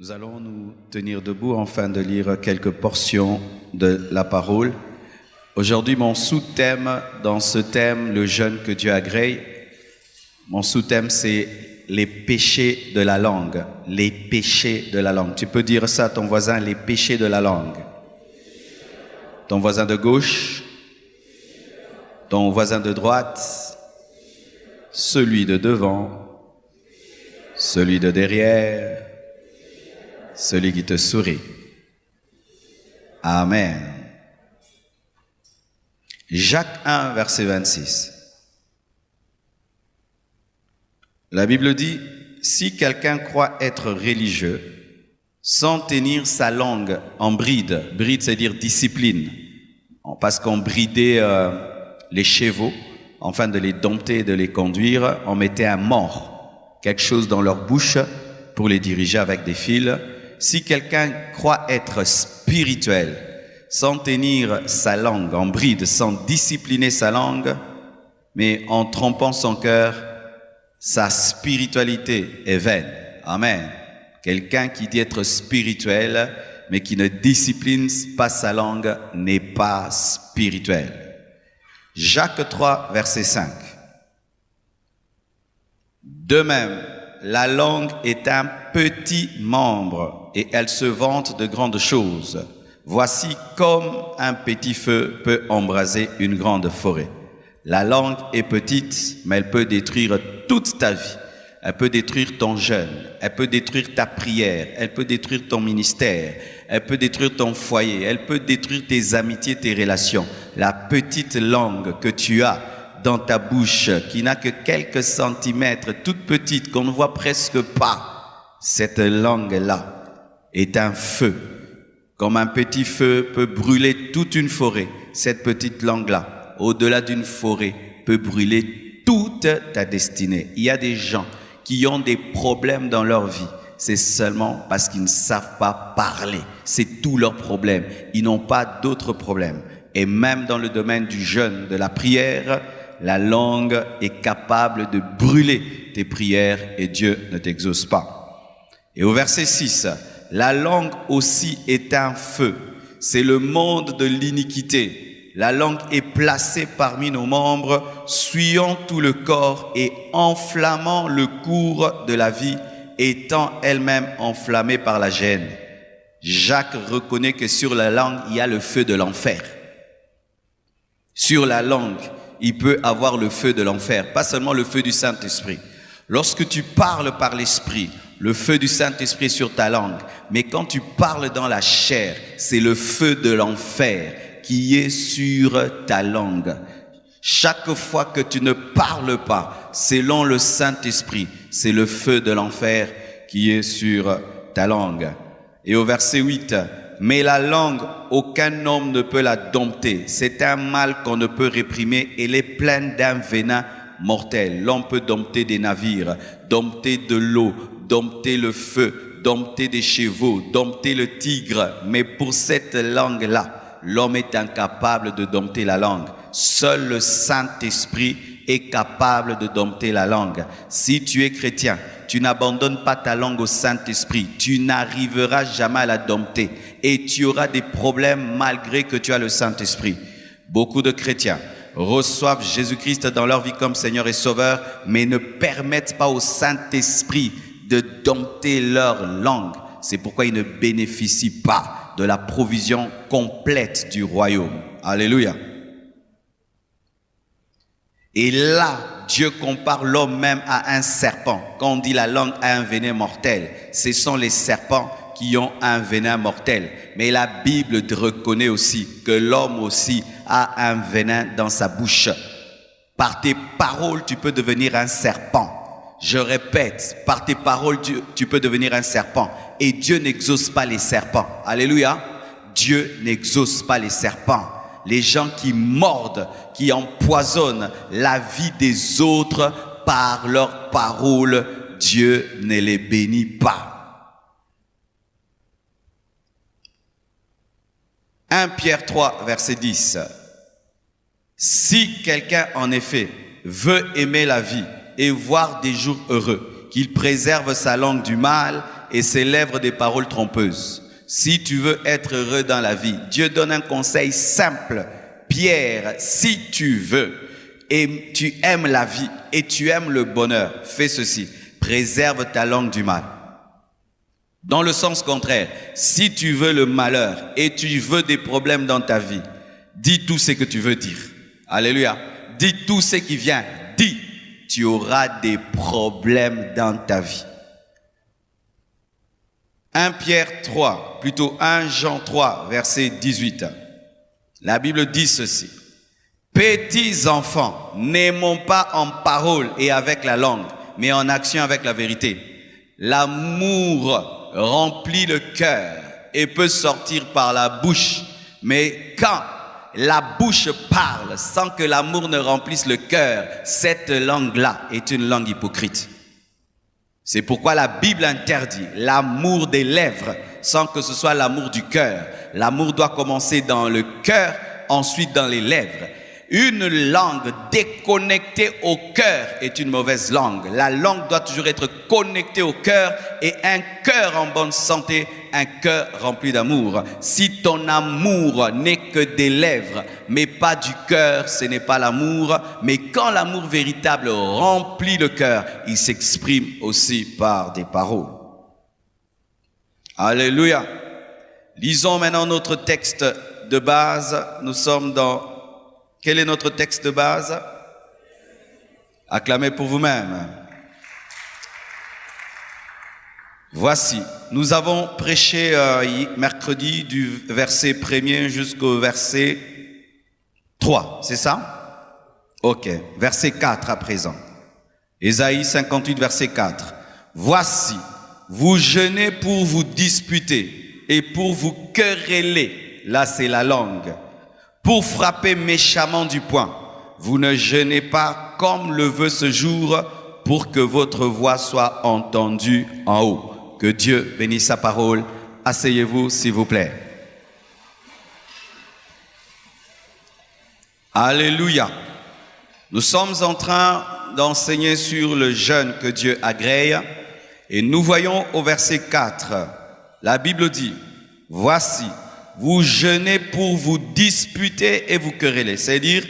Nous allons nous tenir debout afin de lire quelques portions de la parole. Aujourd'hui, mon sous-thème, dans ce thème, le jeûne que Dieu agrée, mon sous-thème, c'est les péchés de la langue. Les péchés de la langue. Tu peux dire ça à ton voisin, les péchés de la langue. Ton voisin de gauche, ton voisin de droite, celui de devant, celui de derrière, celui qui te sourit. Amen. Jacques 1, verset 26. La Bible dit, si quelqu'un croit être religieux, sans tenir sa langue en bride, bride c'est dire discipline, parce qu'on bridait les chevaux, afin de les dompter et de les conduire, on mettait un mors, quelque chose dans leur bouche pour les diriger avec des fils. Si quelqu'un croit être spirituel, sans tenir sa langue en bride, sans discipliner sa langue, mais en trompant son cœur, sa spiritualité est vaine. Amen. Quelqu'un qui dit être spirituel, mais qui ne discipline pas sa langue, n'est pas spirituel. Jacques 3, verset 5. De même, la langue est un petit membre et elle se vante de grandes choses. Voici comme un petit feu peut embraser une grande forêt. La langue est petite, mais elle peut détruire toute ta vie. Elle peut détruire ton jeûne, elle peut détruire ta prière, elle peut détruire ton ministère, elle peut détruire ton foyer, elle peut détruire tes amitiés, tes relations. La petite langue que tu as dans ta bouche, qui n'a que quelques centimètres, toute petite, qu'on ne voit presque pas, cette langue-là est un feu. Comme un petit feu peut brûler toute une forêt, cette petite langue-là, au-delà d'une forêt, peut brûler toute ta destinée. Il y a des gens qui ont des problèmes dans leur vie. C'est seulement parce qu'ils ne savent pas parler. C'est tout leur problème. Ils n'ont pas d'autres problèmes. Et même dans le domaine du jeûne, de la prière, la langue est capable de brûler tes prières et Dieu ne t'exauce pas. Et au verset 6, la langue aussi est un feu. C'est le monde de l'iniquité. La langue est placée parmi nos membres, suyant tout le corps et enflammant le cours de la vie, étant elle-même enflammée par la gêne. Jacques reconnaît que sur la langue, il y a le feu de l'enfer. Sur la langue, il peut avoir le feu de l'enfer, pas seulement le feu du Saint-Esprit. Lorsque tu parles par l'Esprit, le feu du Saint-Esprit est sur ta langue. Mais quand tu parles dans la chair, c'est le feu de l'enfer qui est sur ta langue. Chaque fois que tu ne parles pas, selon le Saint-Esprit, c'est le feu de l'enfer qui est sur ta langue. Et au verset 8, mais la langue, aucun homme ne peut la dompter. C'est un mal qu'on ne peut réprimer. Elle est pleine d'un venin mortel. L'homme peut dompter des navires, dompter de l'eau, dompter le feu, dompter des chevaux, dompter le tigre. Mais pour cette langue-là, l'homme est incapable de dompter la langue. Seul le Saint-Esprit est capable de dompter la langue. Si tu es chrétien, tu n'abandonnes pas ta langue au Saint-Esprit, tu n'arriveras jamais à la dompter et tu auras des problèmes malgré que tu as le Saint-Esprit. Beaucoup de chrétiens reçoivent Jésus-Christ dans leur vie comme Seigneur et Sauveur, mais ne permettent pas au Saint-Esprit de dompter leur langue. C'est pourquoi ils ne bénéficient pas de la provision complète du royaume. Alléluia. Et là, Dieu compare l'homme même à un serpent. Quand on dit la langue a un venin mortel, ce sont les serpents qui ont un venin mortel. Mais la Bible reconnaît aussi que l'homme aussi a un venin dans sa bouche. Par tes paroles, tu peux devenir un serpent. Je répète, par tes paroles, tu peux devenir un serpent. Et Dieu n'exauce pas les serpents. Alléluia. Dieu n'exauce pas les serpents. Les gens qui mordent, qui empoisonnent la vie des autres par leurs paroles, Dieu ne les bénit pas. 1 Pierre 3, verset 10. Si quelqu'un, en effet, veut aimer la vie et voir des jours heureux, qu'il préserve sa langue du mal et ses lèvres des paroles trompeuses. Si tu veux être heureux dans la vie, Dieu donne un conseil simple. Pierre, si tu veux, et tu aimes la vie, et tu aimes le bonheur, fais ceci. Préserve ta langue du mal. Dans le sens contraire, si tu veux le malheur et tu veux des problèmes dans ta vie, dis tout ce que tu veux dire. Alléluia. Dis tout ce qui vient. Dis, tu auras des problèmes dans ta vie. 1 Pierre 3, plutôt 1 Jean 3, verset 18. La Bible dit ceci. Petits enfants, n'aimons pas en parole et avec la langue, mais en action avec la vérité. L'amour remplit le cœur et peut sortir par la bouche. Mais quand la bouche parle sans que l'amour ne remplisse le cœur, cette langue-là est une langue hypocrite. C'est pourquoi la Bible interdit l'amour des lèvres sans que ce soit l'amour du cœur. L'amour doit commencer dans le cœur, ensuite dans les lèvres. Une langue déconnectée au cœur est une mauvaise langue. La langue doit toujours être connectée au cœur et un cœur en bonne santé, un cœur rempli d'amour. Si ton amour n'est que des lèvres, mais pas du cœur, ce n'est pas l'amour. Mais quand l'amour véritable remplit le cœur, il s'exprime aussi par des paroles. Alléluia. Lisons maintenant notre texte de base. Nous sommes dans... Quel est notre texte de base? Acclamez pour vous-même. Voici, nous avons prêché mercredi du verset 1er jusqu'au verset 3, c'est ça? Ok, verset 4 à présent. Ésaïe 58, verset 4. Voici, vous jeûnez pour vous disputer et pour vous quereller. Là, c'est la langue. Pour frapper méchamment du poing. Vous ne jeûnez pas comme le veut ce jour pour que votre voix soit entendue en haut. Que Dieu bénisse sa parole. Asseyez-vous, s'il vous plaît. Alléluia. Nous sommes en train d'enseigner sur le jeûne que Dieu agrée. Et nous voyons au verset 4, la Bible dit, « Voici, vous jeûnez pour vous disputer et vous quereller. » C'est-à-dire,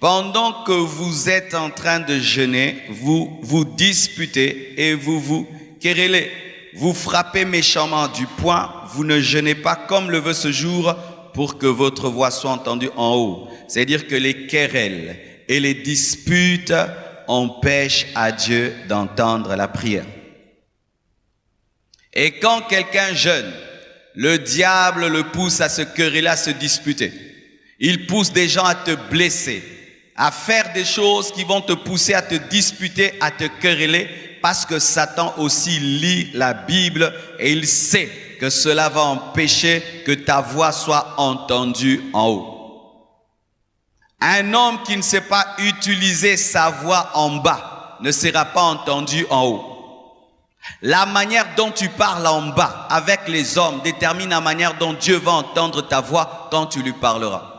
pendant que vous êtes en train de jeûner, vous vous disputez et vous vous querellez. Vous frappez méchamment du poing, vous ne jeûnez pas comme le veut ce jour pour que votre voix soit entendue en haut. C'est-à-dire que les querelles et les disputes empêchent à Dieu d'entendre la prière. Et quand quelqu'un jeûne, le diable le pousse à se quereller, à se disputer. Il pousse des gens à te blesser, à faire des choses qui vont te pousser à te disputer, à te quereller, parce que Satan aussi lit la Bible et il sait que cela va empêcher que ta voix soit entendue en haut. Un homme qui ne sait pas utiliser sa voix en bas ne sera pas entendu en haut. La manière dont tu parles en bas avec les hommes détermine la manière dont Dieu va entendre ta voix quand tu lui parleras.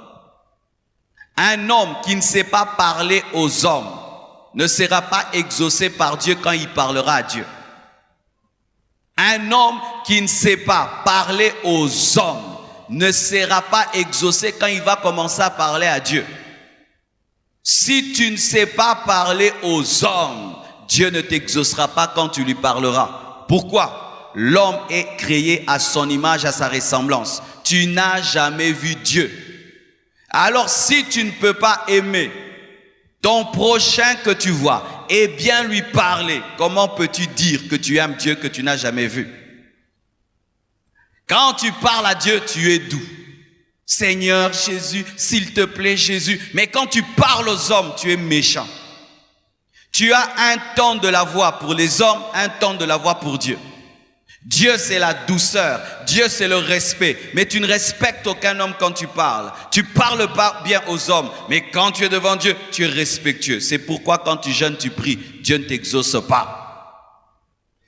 Un homme qui ne sait pas parler aux hommes ne sera pas exaucé par Dieu quand il parlera à Dieu. Un homme qui ne sait pas parler aux hommes ne sera pas exaucé quand il va commencer à parler à Dieu. Si tu ne sais pas parler aux hommes, Dieu ne t'exaucera pas quand tu lui parleras. Pourquoi? L'homme est créé à son image, à sa ressemblance. Tu n'as jamais vu Dieu. Alors si tu ne peux pas aimer ton prochain que tu vois et bien lui parler, comment peux-tu dire que tu aimes Dieu que tu n'as jamais vu? Quand tu parles à Dieu, tu es doux. Seigneur Jésus, s'il te plaît Jésus. Mais quand tu parles aux hommes, tu es méchant. Tu as un ton de la voix pour les hommes, un ton de la voix pour Dieu. Dieu, c'est la douceur. Dieu, c'est le respect. Mais tu ne respectes aucun homme quand tu parles. Tu parles pas bien aux hommes. Mais quand tu es devant Dieu, tu es respectueux. C'est pourquoi quand tu jeûnes, tu pries. Dieu ne t'exauce pas.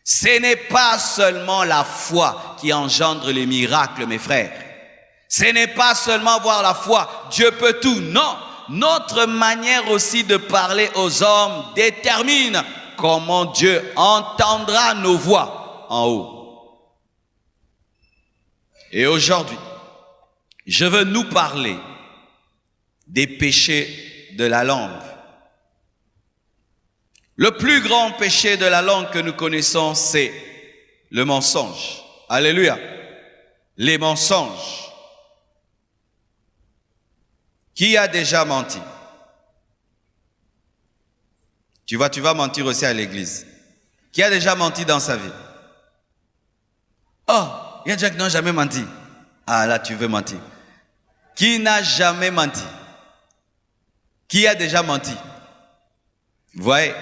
Ce n'est pas seulement la foi qui engendre les miracles, mes frères. Ce n'est pas seulement avoir la foi. Dieu peut tout. Non. Notre manière aussi de parler aux hommes détermine comment Dieu entendra nos voix en haut. Et aujourd'hui, je veux nous parler des péchés de la langue. Le plus grand péché de la langue que nous connaissons, c'est le mensonge. Alléluia. Les mensonges. Qui a déjà menti? Tu vois, tu vas mentir aussi à l'église. Qui a déjà menti dans sa vie? Oh, il y a des gens qui n'ont jamais menti. Ah là, tu veux mentir. Qui n'a jamais menti? Qui a déjà menti? Vous voyez?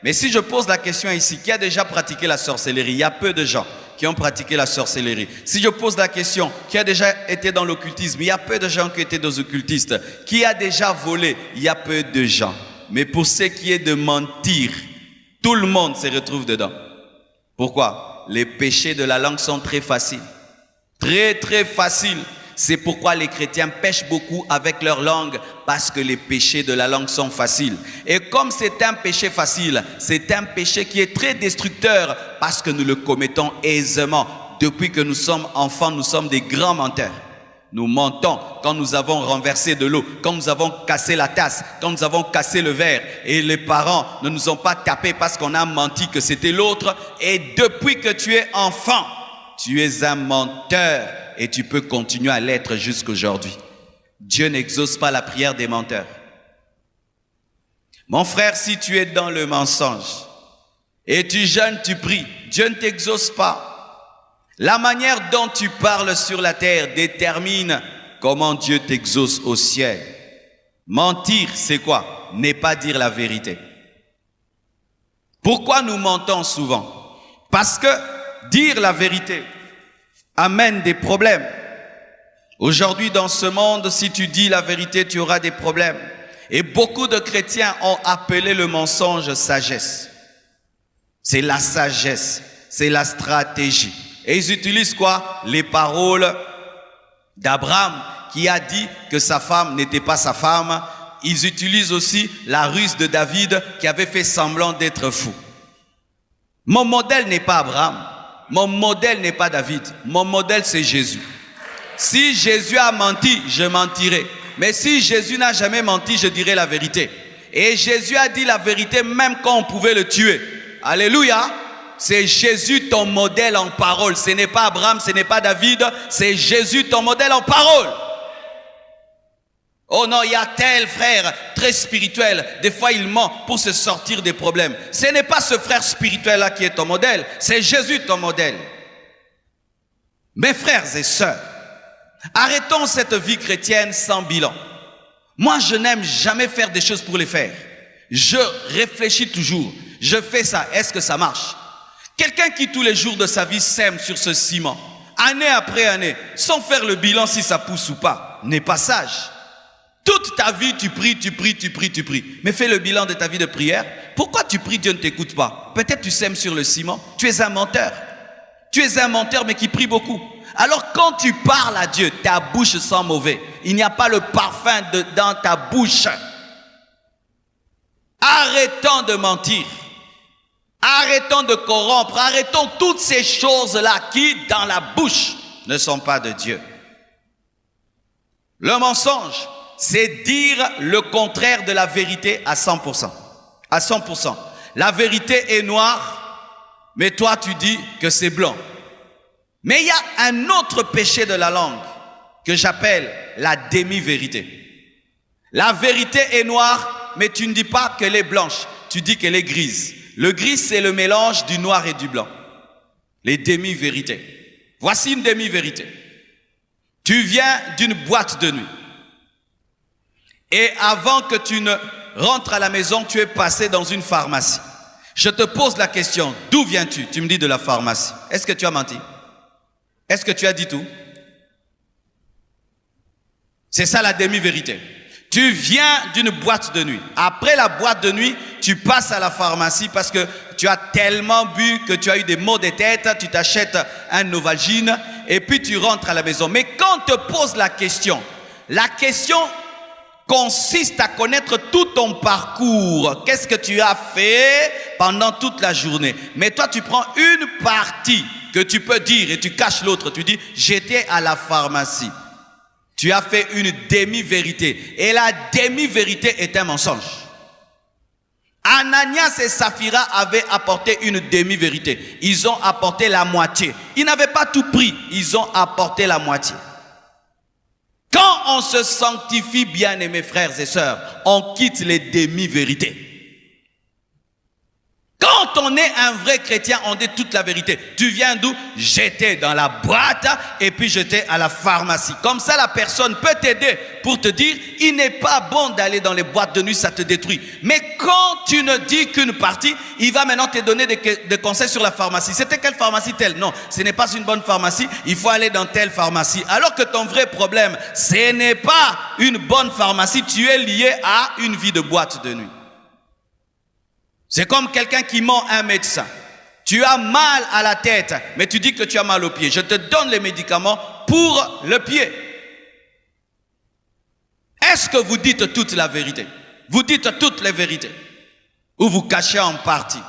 Mais si je pose la question ici, qui a déjà pratiqué la sorcellerie? Il y a peu de gens qui ont pratiqué la sorcellerie. Si je pose la question, qui a déjà été dans l'occultisme? Il y a peu de gens qui étaient des occultistes. Qui a déjà volé? Il y a peu de gens. Mais pour ce qui est de mentir, tout le monde se retrouve dedans. Pourquoi? Les péchés de la langue sont très faciles. Très, très faciles. C'est pourquoi les chrétiens pêchent beaucoup avec leur langue, parce que les péchés de la langue sont faciles. Et comme c'est un péché facile, c'est un péché qui est très destructeur, parce que nous le commettons aisément. Depuis que nous sommes enfants, nous sommes des grands menteurs. Nous mentons quand nous avons renversé de l'eau, quand nous avons cassé la tasse, quand nous avons cassé le verre. Et les parents ne nous ont pas tapés parce qu'on a menti que c'était l'autre. Et depuis que tu es enfant, tu es un menteur et tu peux continuer à l'être jusqu'aujourd'hui. Dieu n'exauce pas la prière des menteurs. Mon frère, si tu es dans le mensonge et tu jeûnes, tu pries, Dieu ne t'exauce pas. La manière dont tu parles sur la terre détermine comment Dieu t'exauce au ciel. Mentir, c'est quoi? Ne pas dire la vérité. Pourquoi nous mentons souvent? Parce que dire la vérité amène des problèmes. Aujourd'hui, dans ce monde, si tu dis la vérité, tu auras des problèmes. Et beaucoup de chrétiens ont appelé le mensonge sagesse. C'est la sagesse, c'est la stratégie. Et ils utilisent quoi? Les paroles d'Abraham qui a dit que sa femme n'était pas sa femme. Ils utilisent aussi la ruse de David qui avait fait semblant d'être fou. Mon modèle n'est pas Abraham. Mon modèle n'est pas David. Mon modèle, c'est Jésus. Si Jésus a menti, je mentirai. Mais si Jésus n'a jamais menti, je dirai la vérité. Et Jésus a dit la vérité même quand on pouvait le tuer. Alléluia. C'est Jésus ton modèle en parole. Ce n'est pas Abraham, ce n'est pas David. C'est Jésus ton modèle en parole. Oh non, il y a tel frère très spirituel. Des fois, il ment pour se sortir des problèmes. Ce n'est pas ce frère spirituel-là qui est ton modèle. C'est Jésus ton modèle. Mes frères et sœurs, arrêtons cette vie chrétienne sans bilan. Moi, je n'aime jamais faire des choses pour les faire. Je réfléchis toujours. Je fais ça. Est-ce que ça marche? Quelqu'un qui tous les jours de sa vie sème sur ce ciment, année après année, sans faire le bilan si ça pousse ou pas, n'est pas sage. Toute ta vie, tu pries, tu pries, tu pries, tu pries. Mais fais le bilan de ta vie de prière. Pourquoi tu pries, Dieu ne t'écoute pas? Peut-être tu sèmes sur le ciment. Tu es un menteur. Tu es un menteur, mais qui prie beaucoup. Alors quand tu parles à Dieu, ta bouche sent mauvais. Il n'y a pas le parfum dans ta bouche. Arrêtons de mentir. Arrêtons de corrompre. Arrêtons toutes ces choses-là qui, dans la bouche, ne sont pas de Dieu. Le mensonge, c'est dire le contraire de la vérité à 100%. À 100%. La vérité est noire, mais toi tu dis que c'est blanc. Mais il y a un autre péché de la langue que j'appelle la demi-vérité. La vérité est noire, mais tu ne dis pas qu'elle est blanche, tu dis qu'elle est grise. Le gris, c'est le mélange du noir et du blanc. Les demi-vérités. Voici une demi-vérité. Tu viens d'une boîte de nuit. Et avant que tu ne rentres à la maison, tu es passé dans une pharmacie. Je te pose la question, d'où viens-tu? Tu me dis de la pharmacie. Est-ce que tu as menti? Est-ce que tu as dit tout? C'est ça la demi-vérité. Tu viens d'une boîte de nuit. Après la boîte de nuit, tu passes à la pharmacie parce que tu as tellement bu que tu as eu des maux de tête, tu t'achètes un Novalgine et puis tu rentres à la maison. Mais quand on te pose la question consiste à connaître tout ton parcours. Qu'est-ce que tu as fait pendant toute la journée? Mais toi, tu prends une partie que tu peux dire et tu caches l'autre. Tu dis, j'étais à la pharmacie. Tu as fait une demi-vérité. Et la demi-vérité est un mensonge. Ananias et Saphira avaient apporté une demi-vérité. Ils ont apporté la moitié. Ils n'avaient pas tout pris. Ils ont apporté la moitié. Quand on se sanctifie, bien-aimés frères et sœurs, on quitte les demi-vérités. Quand on est un vrai chrétien, on dit toute la vérité. Tu viens d'où? J'étais dans la boîte et puis j'étais à la pharmacie. Comme ça, la personne peut t'aider pour te dire, il n'est pas bon d'aller dans les boîtes de nuit, ça te détruit. Mais quand tu ne dis qu'une partie, il va maintenant te donner des conseils sur la pharmacie. C'était quelle pharmacie telle? Non, ce n'est pas une bonne pharmacie, il faut aller dans telle pharmacie. Alors que ton vrai problème, ce n'est pas une bonne pharmacie, tu es lié à une vie de boîte de nuit. C'est comme quelqu'un qui ment un médecin. Tu as mal à la tête, mais tu dis que tu as mal au pied. Je te donne les médicaments pour le pied. Est-ce que vous dites toute la vérité? Vous dites toutes les vérités? Ou vous cachez en partie?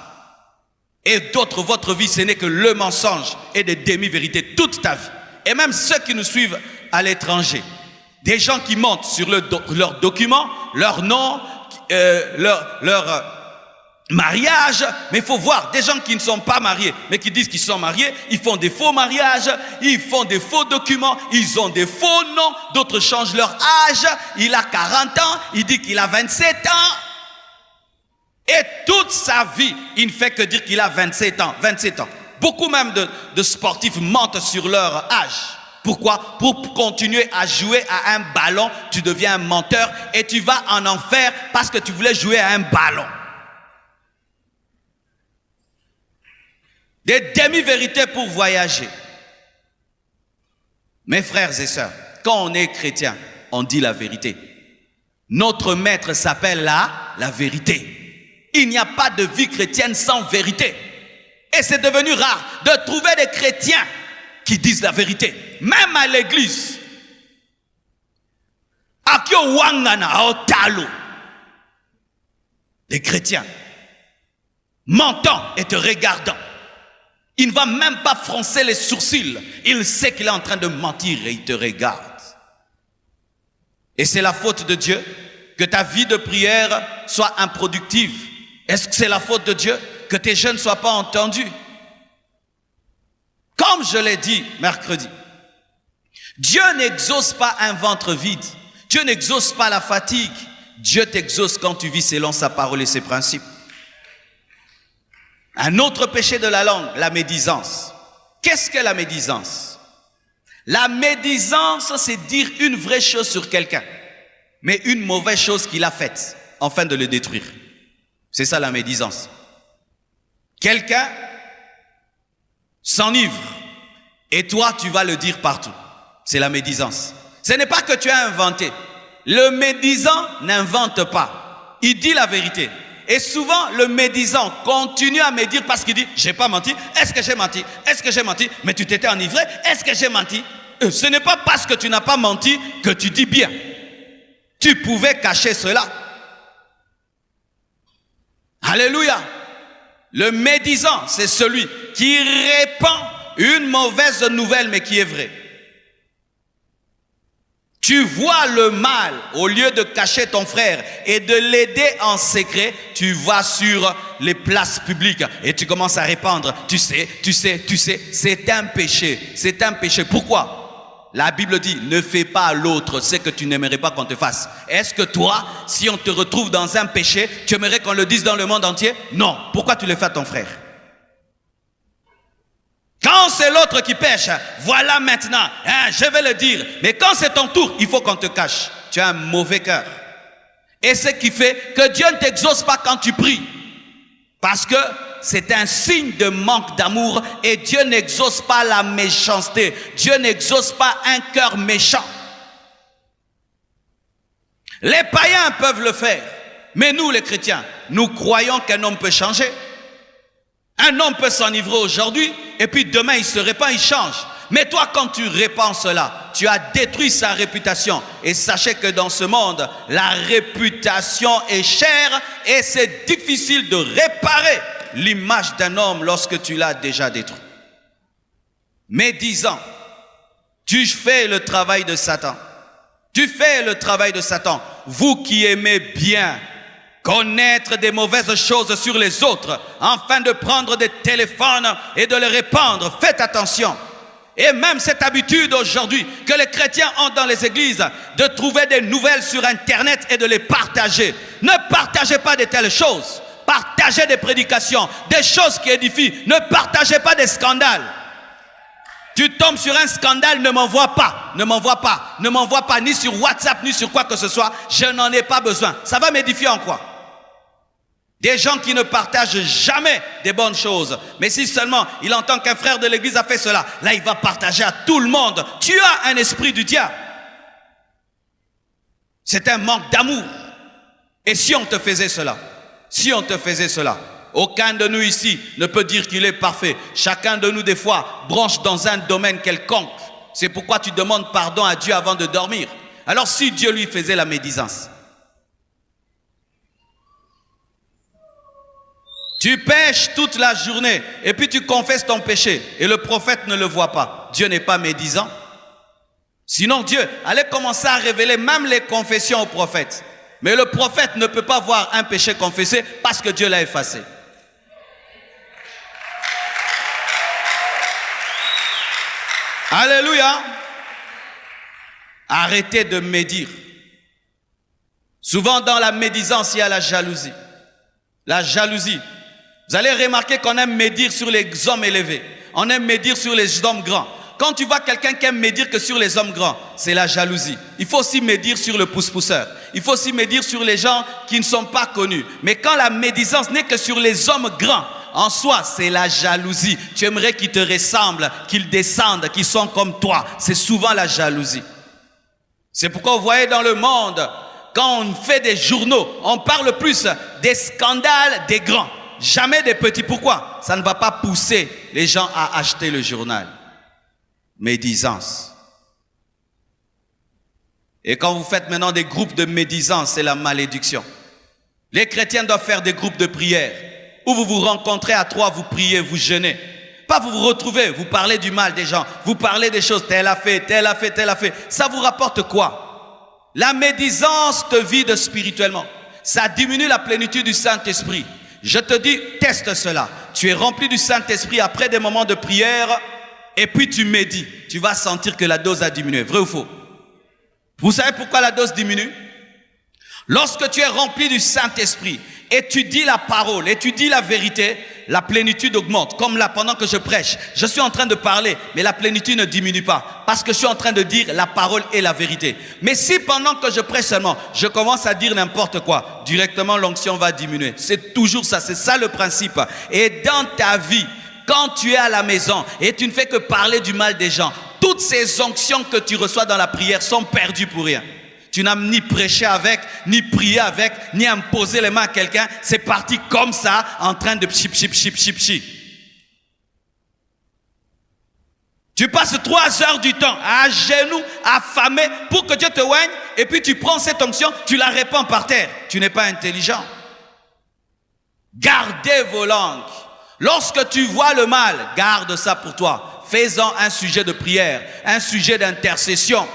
Et d'autres, votre vie, ce n'est que le mensonge et des demi-vérités toute ta vie. Et même ceux qui nous suivent à l'étranger. Des gens qui mentent sur leurs documents, leur nom, leur mariage, mais il faut voir des gens qui ne sont pas mariés, mais qui disent qu'ils sont mariés, ils font des faux mariages, ils font des faux documents, ils ont des faux noms, d'autres changent leur âge, il a 40 ans, il dit qu'il a 27 ans, et toute sa vie, il ne fait que dire qu'il a 27 ans. Beaucoup même de sportifs mentent sur leur âge. Pourquoi? Pour continuer à jouer à un ballon, tu deviens un menteur et tu vas en enfer parce que tu voulais jouer à un ballon. Des demi-vérités pour voyager. Mes frères et sœurs, quand on est chrétien, on dit la vérité. Notre maître s'appelle la vérité. Il n'y a pas de vie chrétienne sans vérité. Et c'est devenu rare de trouver des chrétiens qui disent la vérité. Même à l'église. Akio wangana otalo. Des chrétiens mentant et te regardant. Il ne va même pas froncer les sourcils. Il sait qu'il est en train de mentir et il te regarde. Et c'est la faute de Dieu que ta vie de prière soit improductive. Est-ce que c'est la faute de Dieu que tes jeûnes ne soient pas entendus? Comme je l'ai dit mercredi, Dieu n'exauce pas un ventre vide. Dieu n'exauce pas la fatigue. Dieu t'exauce quand tu vis selon sa parole et ses principes. Un autre péché de la langue, la médisance. Qu'est-ce que la médisance? La médisance, c'est dire une vraie chose sur quelqu'un, mais une mauvaise chose qu'il a faite, afin de le détruire. C'est ça la médisance. Quelqu'un s'enivre, et toi, tu vas le dire partout. C'est la médisance. Ce n'est pas que tu as inventé. Le médisant n'invente pas. Il dit la vérité. Et souvent, le médisant continue à médire parce qu'il dit, j'ai pas menti. Est-ce que j'ai menti? Est-ce que j'ai menti? Mais tu t'étais enivré. Est-ce que j'ai menti? Ce n'est pas parce que tu n'as pas menti que tu dis bien. Tu pouvais cacher cela. Alléluia. Le médisant, c'est celui qui répand une mauvaise nouvelle, mais qui est vraie. Tu vois le mal, au lieu de cacher ton frère et de l'aider en secret, tu vas sur les places publiques et tu commences à répandre. Tu sais, c'est un péché. C'est un péché. Pourquoi? La Bible dit, ne fais pas à l'autre ce que tu n'aimerais pas qu'on te fasse. Est-ce que toi, si on te retrouve dans un péché, tu aimerais qu'on le dise dans le monde entier? Non. Pourquoi tu le fais à ton frère? Quand c'est l'autre qui pêche, voilà maintenant, je vais le dire. Mais quand c'est ton tour, il faut qu'on te cache. Tu as un mauvais cœur. Et ce qui fait que Dieu ne t'exauce pas quand tu pries. Parce que c'est un signe de manque d'amour et Dieu n'exauce pas la méchanceté. Dieu n'exauce pas un cœur méchant. Les païens peuvent le faire. Mais nous, les chrétiens, nous croyons qu'un homme peut changer. Un homme peut s'enivrer aujourd'hui et puis demain il se répand, il change. Mais toi, quand tu répands cela, tu as détruit sa réputation. Et sachez que dans ce monde, la réputation est chère et c'est difficile de réparer l'image d'un homme lorsque tu l'as déjà détruit. médisant. Tu fais le travail de Satan. Tu fais le travail de Satan. Vous qui aimez bien connaître des mauvaises choses sur les autres, afin de prendre des téléphones et de les répandre, faites attention. Et même cette habitude aujourd'hui que les chrétiens ont dans les églises de trouver des nouvelles sur Internet et de les partager. Ne partagez pas de telles choses. Partagez des prédications, des choses qui édifient. Ne partagez pas des scandales. Tu tombes sur un scandale, ne m'envoie pas. Ne m'envoie pas. Ne m'envoie pas ni sur WhatsApp ni sur quoi que ce soit. Je n'en ai pas besoin. Ça va m'édifier en quoi? Des gens qui ne partagent jamais des bonnes choses. Mais si seulement il entend qu'un frère de l'église a fait cela, là il va partager à tout le monde. Tu as un esprit du diable. C'est un manque d'amour. Et si on te faisait cela? Si on te faisait cela, aucun de nous ici ne peut dire qu'il est parfait. Chacun de nous des fois branche dans un domaine quelconque. C'est pourquoi tu demandes pardon à Dieu avant de dormir. Alors si Dieu lui faisait la médisance, tu pêches toute la journée et puis tu confesses ton péché et le prophète ne le voit pas. Dieu n'est pas médisant. Sinon Dieu allait commencer à révéler même les confessions au prophète. Mais le prophète ne peut pas voir un péché confessé parce que Dieu l'a effacé. Alléluia. Arrêtez de médire. Souvent dans la médisance, il y a la jalousie. La jalousie. Vous allez remarquer qu'on aime médire sur les hommes élevés. On aime médire sur les hommes grands. Quand tu vois quelqu'un qui aime médire que sur les hommes grands, c'est la jalousie. Il faut aussi médire sur le pousse-pousseur. Il faut aussi médire sur les gens qui ne sont pas connus. Mais quand la médisance n'est que sur les hommes grands, en soi, c'est la jalousie. Tu aimerais qu'ils te ressemblent, qu'ils descendent, qu'ils sont comme toi. C'est souvent la jalousie. C'est pourquoi vous voyez dans le monde, quand on fait des journaux, on parle plus des scandales des grands. Jamais des petits. Pourquoi? Ça ne va pas pousser les gens à acheter le journal. Médisance. Et quand vous faites maintenant des groupes de médisance, c'est la malédiction. Les chrétiens doivent faire des groupes de prière où vous vous rencontrez à trois, vous priez, vous jeûnez. Pas vous vous retrouvez, vous parlez du mal des gens, vous parlez des choses, tel a fait, tel a fait, tel a fait. Ça vous rapporte quoi? La médisance te vide spirituellement. Ça diminue la plénitude du Saint-Esprit. Je te dis, teste cela. Tu es rempli du Saint-Esprit après des moments de prière et puis tu médites. Tu vas sentir que la dose a diminué. Vrai ou faux? Vous savez pourquoi la dose diminue? Lorsque tu es rempli du Saint-Esprit et tu dis la parole et tu dis la vérité, la plénitude augmente. Comme là, pendant que je prêche, je suis en train de parler, mais la plénitude ne diminue pas parce que je suis en train de dire la parole et la vérité. Mais si pendant que je prêche seulement, je commence à dire n'importe quoi, directement l'onction va diminuer. C'est toujours ça, c'est ça le principe. Et dans ta vie, quand tu es à la maison et tu ne fais que parler du mal des gens, toutes ces onctions que tu reçois dans la prière sont perdues pour rien. Tu n'as ni prêché avec, ni prié avec, ni imposé les mains à quelqu'un. C'est parti comme ça, en train de chip, chip, chip, chip, chip. Tu passes 3 heures du temps à genoux, affamé, pour que Dieu te oigne, et puis tu prends cette onction, tu la répands par terre. Tu n'es pas intelligent. Gardez vos langues. Lorsque tu vois le mal, garde ça pour toi. Fais-en un sujet de prière, un sujet d'intercession.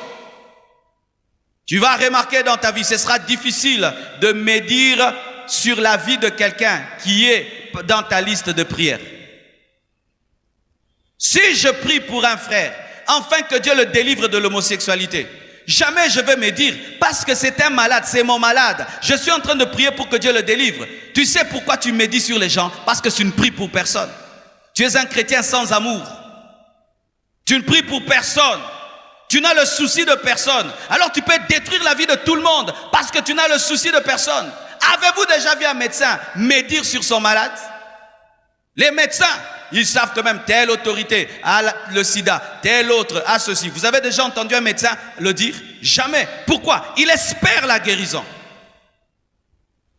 Tu vas remarquer dans ta vie, ce sera difficile de médire sur la vie de quelqu'un qui est dans ta liste de prières. Si je prie pour un frère, afin que Dieu le délivre de l'homosexualité, jamais je vais me dire, parce que c'est un malade, c'est mon malade, je suis en train de prier pour que Dieu le délivre. Tu sais pourquoi tu médites sur les gens? Parce que tu ne pries pour personne. Tu es un chrétien sans amour. Tu ne pries pour personne. Tu n'as le souci de personne. Alors tu peux détruire la vie de tout le monde parce que tu n'as le souci de personne. Avez-vous déjà vu un médecin médire sur son malade? Les médecins, ils savent quand même telle autorité a le sida, telle autre a ceci. Vous avez déjà entendu un médecin le dire? Jamais. Pourquoi? Il espère la guérison.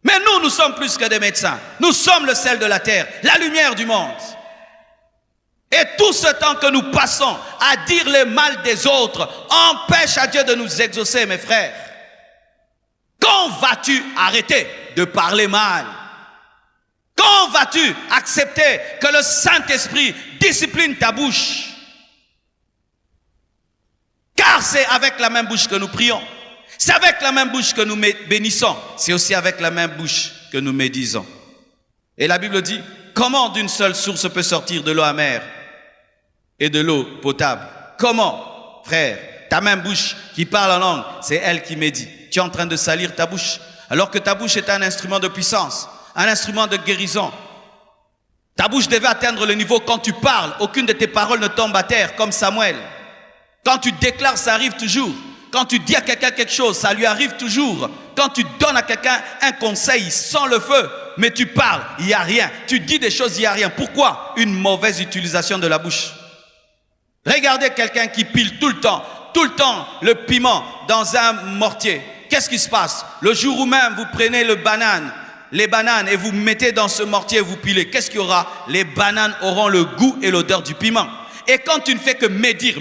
Mais nous sommes plus que des médecins. Nous sommes le sel de la terre, la lumière du monde. Et tout ce temps que nous passons à dire le mal des autres empêche à Dieu de nous exaucer, mes frères. Quand vas-tu arrêter de parler mal? Quand vas-tu accepter que le Saint-Esprit discipline ta bouche? Car c'est avec la même bouche que nous prions. C'est avec la même bouche que nous bénissons. C'est aussi avec la même bouche que nous médisons. Et la Bible dit, comment d'une seule source peut sortir de l'eau amère et de l'eau potable? Comment, frère? Ta même bouche qui parle en langue, c'est elle qui médit. Tu es en train de salir ta bouche. Alors que ta bouche est un instrument de puissance, un instrument de guérison. Ta bouche devait atteindre le niveau quand tu parles. Aucune de tes paroles ne tombe à terre comme Samuel. Quand tu déclares, ça arrive toujours. Quand tu dis à quelqu'un quelque chose, ça lui arrive toujours. Quand tu donnes à quelqu'un un conseil sans le feu, mais tu parles, il n'y a rien. Tu dis des choses, il n'y a rien. Pourquoi? Une mauvaise utilisation de la bouche. Regardez quelqu'un qui pile tout le temps le piment dans un mortier. Qu'est-ce qui se passe? Le jour où même vous prenez les bananes et vous mettez dans ce mortier et vous pilez, qu'est-ce qu'il y aura? Les bananes auront le goût et l'odeur du piment. Et quand tu ne fais que médire,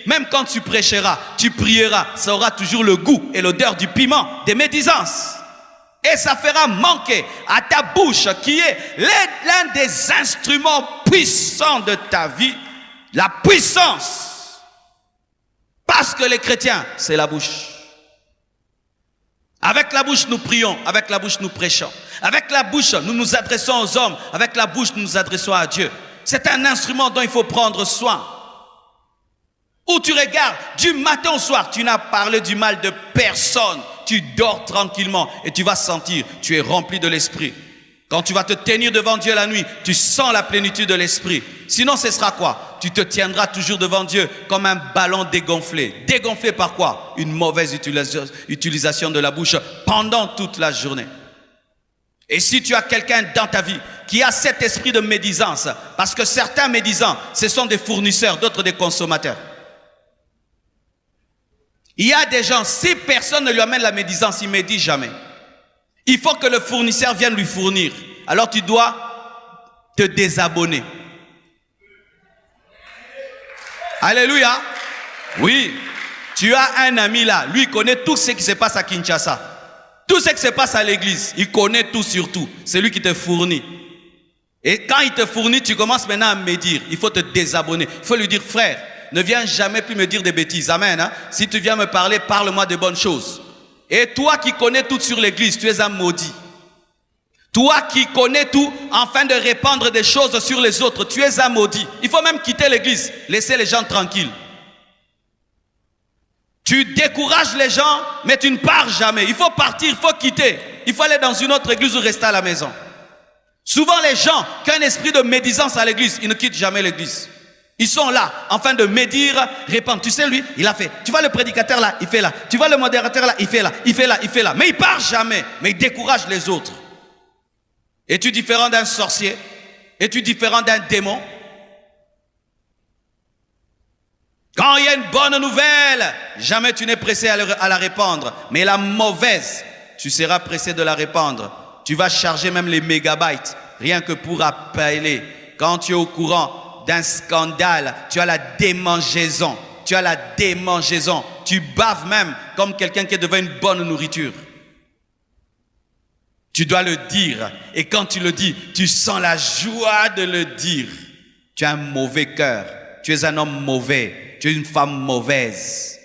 même quand tu prêcheras, tu prieras, ça aura toujours le goût et l'odeur du piment, des médisances. Et ça fera manquer à ta bouche, qui est l'un des instruments puissants de ta vie, la puissance. Parce que les chrétiens, c'est la bouche. Avec la bouche, nous prions. Avec la bouche, nous prêchons. Avec la bouche, nous nous adressons aux hommes. Avec la bouche, nous nous adressons à Dieu. C'est un instrument dont il faut prendre soin. Où tu regardes, du matin au soir, tu n'as parlé du mal de personne. Tu dors tranquillement et tu vas sentir, tu es rempli de l'esprit. Quand tu vas te tenir devant Dieu la nuit, tu sens la plénitude de l'esprit. Sinon, ce sera quoi? Tu te tiendras toujours devant Dieu comme un ballon dégonflé. Dégonflé par quoi? Une mauvaise utilisation de la bouche pendant toute la journée. Et si tu as quelqu'un dans ta vie qui a cet esprit de médisance, parce que certains médisants, ce sont des fournisseurs, d'autres des consommateurs. Il y a des gens, si personne ne lui amène la médisance, il ne médit jamais. Il faut que le fournisseur vienne lui fournir. Alors tu dois te désabonner. Alléluia. Oui. Tu as un ami là. Lui, il connaît tout ce qui se passe à Kinshasa. Tout ce qui se passe à l'église. Il connaît tout sur tout. C'est lui qui te fournit. Et quand il te fournit, tu commences maintenant à médire. Il faut te désabonner. Il faut lui dire, frère, ne viens jamais plus me dire des bêtises. Amen. Hein? Si tu viens me parler, parle-moi de bonnes choses. Et toi qui connais tout sur l'église, tu es un maudit. Toi qui connais tout, afin de répandre des choses sur les autres, tu es un maudit. Il faut même quitter l'église, laisser les gens tranquilles. Tu décourages les gens, mais tu ne pars jamais. Il faut partir, il faut quitter. Il faut aller dans une autre église ou rester à la maison. Souvent les gens qui ont un esprit de médisance à l'église, ils ne quittent jamais l'église. Ils sont là, en train de médire, répandre. Tu sais, lui, il a fait. Tu vois le prédicateur là, il fait là. Tu vois le modérateur là, il fait là, il fait là, il fait là. Mais il part jamais, mais il décourage les autres. Es-tu différent d'un sorcier? Es-tu différent d'un démon? Quand il y a une bonne nouvelle, jamais tu n'es pressé à la répandre. Mais la mauvaise, tu seras pressé de la répandre. Tu vas charger même les mégabytes, rien que pour appeler. Quand tu es au courant d'un scandale, tu as la démangeaison. Tu as la démangeaison. Tu baves même comme quelqu'un qui est devant une bonne nourriture. Tu dois le dire. Et quand tu le dis, tu sens la joie de le dire. Tu as un mauvais cœur. Tu es un homme mauvais. Tu es une femme mauvaise.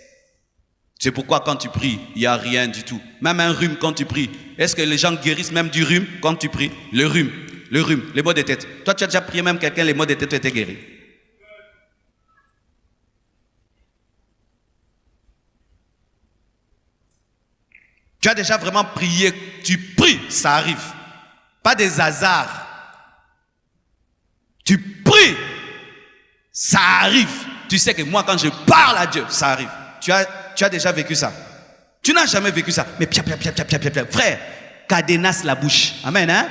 C'est pourquoi quand tu pries, il n'y a rien du tout. Même un rhume quand tu pries. Est-ce que les gens guérissent même du rhume quand tu pries? Le rhume, les maux de tête. Toi, tu as déjà prié même quelqu'un, les maux de tête étaient guéris. Tu as déjà vraiment prié, tu pries, ça arrive. Pas des hasards. Tu pries, ça arrive. Tu sais que moi, quand je parle à Dieu, ça arrive. Tu as déjà vécu ça. Tu n'as jamais vécu ça. Mais pia. Frère, cadenasse la bouche. Amen, hein?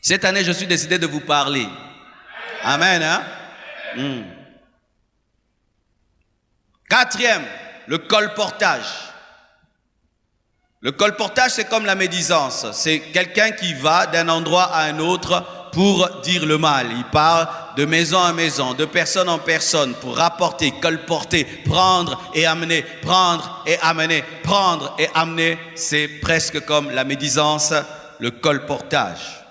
Cette année, je suis décidé de vous parler. Amen, hein? Quatrième, le colportage. Le colportage, c'est comme la médisance. C'est quelqu'un qui va d'un endroit à un autre pour dire le mal. Il part de maison en maison, de personne en personne, pour rapporter, colporter, prendre et amener, prendre et amener, prendre et amener. C'est presque comme la médisance, le colportage.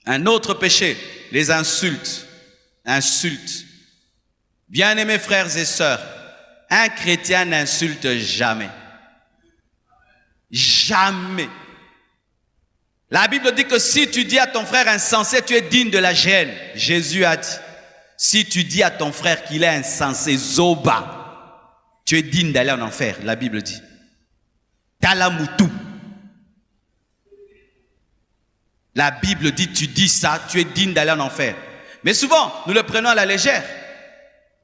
Un autre péché, les insultes. Insultes. Bien-aimés frères et sœurs, un chrétien n'insulte jamais. Jamais. La Bible dit que si tu dis à ton frère insensé, tu es digne de la gêne. Jésus a dit, si tu dis à ton frère qu'il est insensé, zoba, tu es digne d'aller en enfer, la Bible dit. Talamoutou. La Bible dit, tu dis ça, tu es digne d'aller en enfer. Mais souvent, nous le prenons à la légère.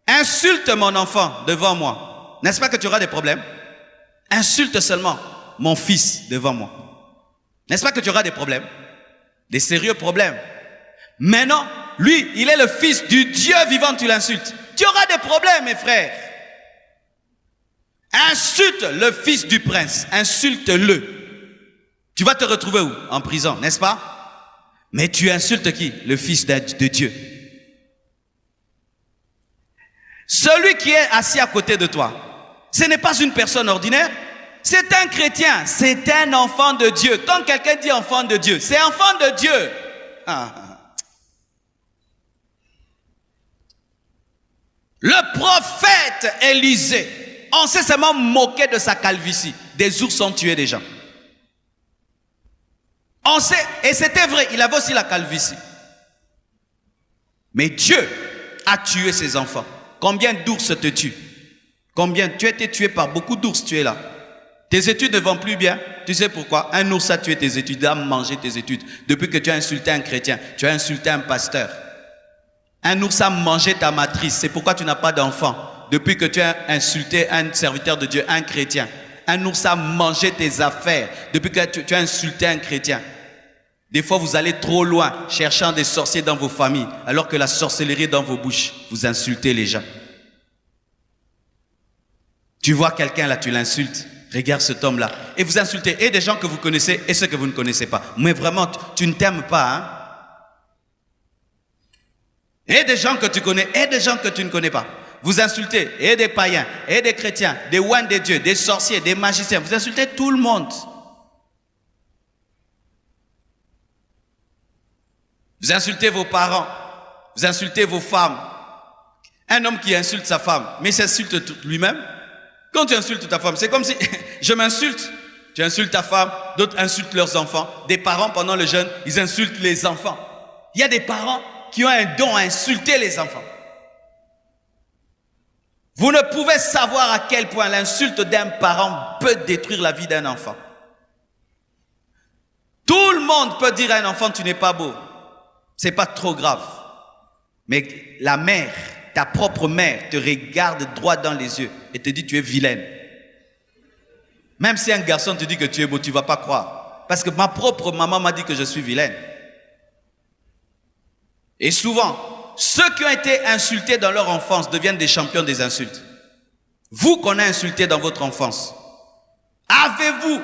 Insulte mon enfant devant moi. N'est-ce pas que tu auras des problèmes? Insulte seulement mon fils devant moi. N'est-ce pas que tu auras des problèmes? Des sérieux problèmes. Mais non, lui, il est le fils du Dieu vivant, tu l'insultes. Tu auras des problèmes, mes frères. Insulte le fils du prince. Insulte-le. Tu vas te retrouver où? En prison, n'est-ce pas? Mais tu insultes qui? Le fils de Dieu. Celui qui est assis à côté de toi, ce n'est pas une personne ordinaire. C'est un chrétien, c'est un enfant de Dieu. Quand quelqu'un dit enfant de Dieu, c'est enfant de Dieu. Le prophète Élisée, on s'est seulement moqué de sa calvitie. Des ours ont tué des gens. On sait, et c'était vrai, il avait aussi la calvitie. Mais Dieu a tué ses enfants. Combien d'ours te tuent? Combien? Tu as été tué par beaucoup d'ours, tu es là. Tes études ne vont plus bien. Tu sais pourquoi? Un ours a tué tes études, a mangé tes études. Depuis que tu as insulté un chrétien, tu as insulté un pasteur. Un ours a mangé ta matrice. C'est pourquoi tu n'as pas d'enfant. Depuis que tu as insulté un serviteur de Dieu, un chrétien. Un ours a mangé tes affaires. Depuis que tu as insulté un chrétien. Des fois, vous allez trop loin, cherchant des sorciers dans vos familles, alors que la sorcellerie est dans vos bouches. Vous insultez les gens. Tu vois quelqu'un là, tu l'insultes. Regarde cet homme-là. Et vous insultez et des gens que vous connaissez et ceux que vous ne connaissez pas. Mais vraiment, tu ne t'aimes pas. Hein? Et des gens que tu connais et des gens que tu ne connais pas. Vous insultez et des païens, et des chrétiens, des ouins des dieux, des sorciers, des magiciens. Vous insultez tout le monde. Vous insultez vos parents. Vous insultez vos femmes. Un homme qui insulte sa femme, mais il s'insulte lui-même. Quand tu insultes ta femme, c'est comme si je m'insulte. Tu insultes ta femme, d'autres insultent leurs enfants. Des parents, pendant le jeûne, ils insultent les enfants. Il y a des parents qui ont un don à insulter les enfants. Vous ne pouvez savoir à quel point l'insulte d'un parent peut détruire la vie d'un enfant. Tout le monde peut dire à un enfant, tu n'es pas beau. C'est pas trop grave. Mais la mère, ta propre mère, te regarde droit dans les yeux et te dit, tu es vilaine. Même si un garçon te dit que tu es beau, tu ne vas pas croire. Parce que ma propre maman m'a dit que je suis vilaine. Et souvent, ceux qui ont été insultés dans leur enfance deviennent des champions des insultes. Vous qu'on a insulté dans votre enfance, avez-vous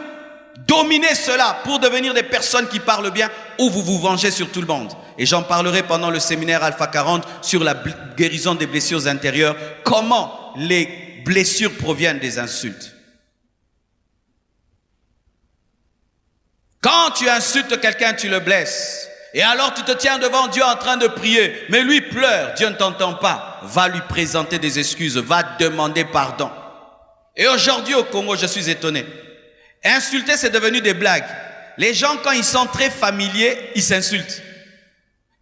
dominé cela pour devenir des personnes qui parlent bien ou vous vous vengez sur tout le monde? Et j'en parlerai pendant le séminaire Alpha 40 sur la guérison des blessures intérieures, comment les blessures proviennent des insultes. Quand tu insultes quelqu'un, tu le blesses. Et alors tu te tiens devant Dieu en train de prier, mais lui pleure, Dieu ne t'entend pas. Va lui présenter des excuses, va demander pardon. Et aujourd'hui au Congo, je suis étonné. Insulter, c'est devenu des blagues. Les gens, quand ils sont très familiers, ils s'insultent.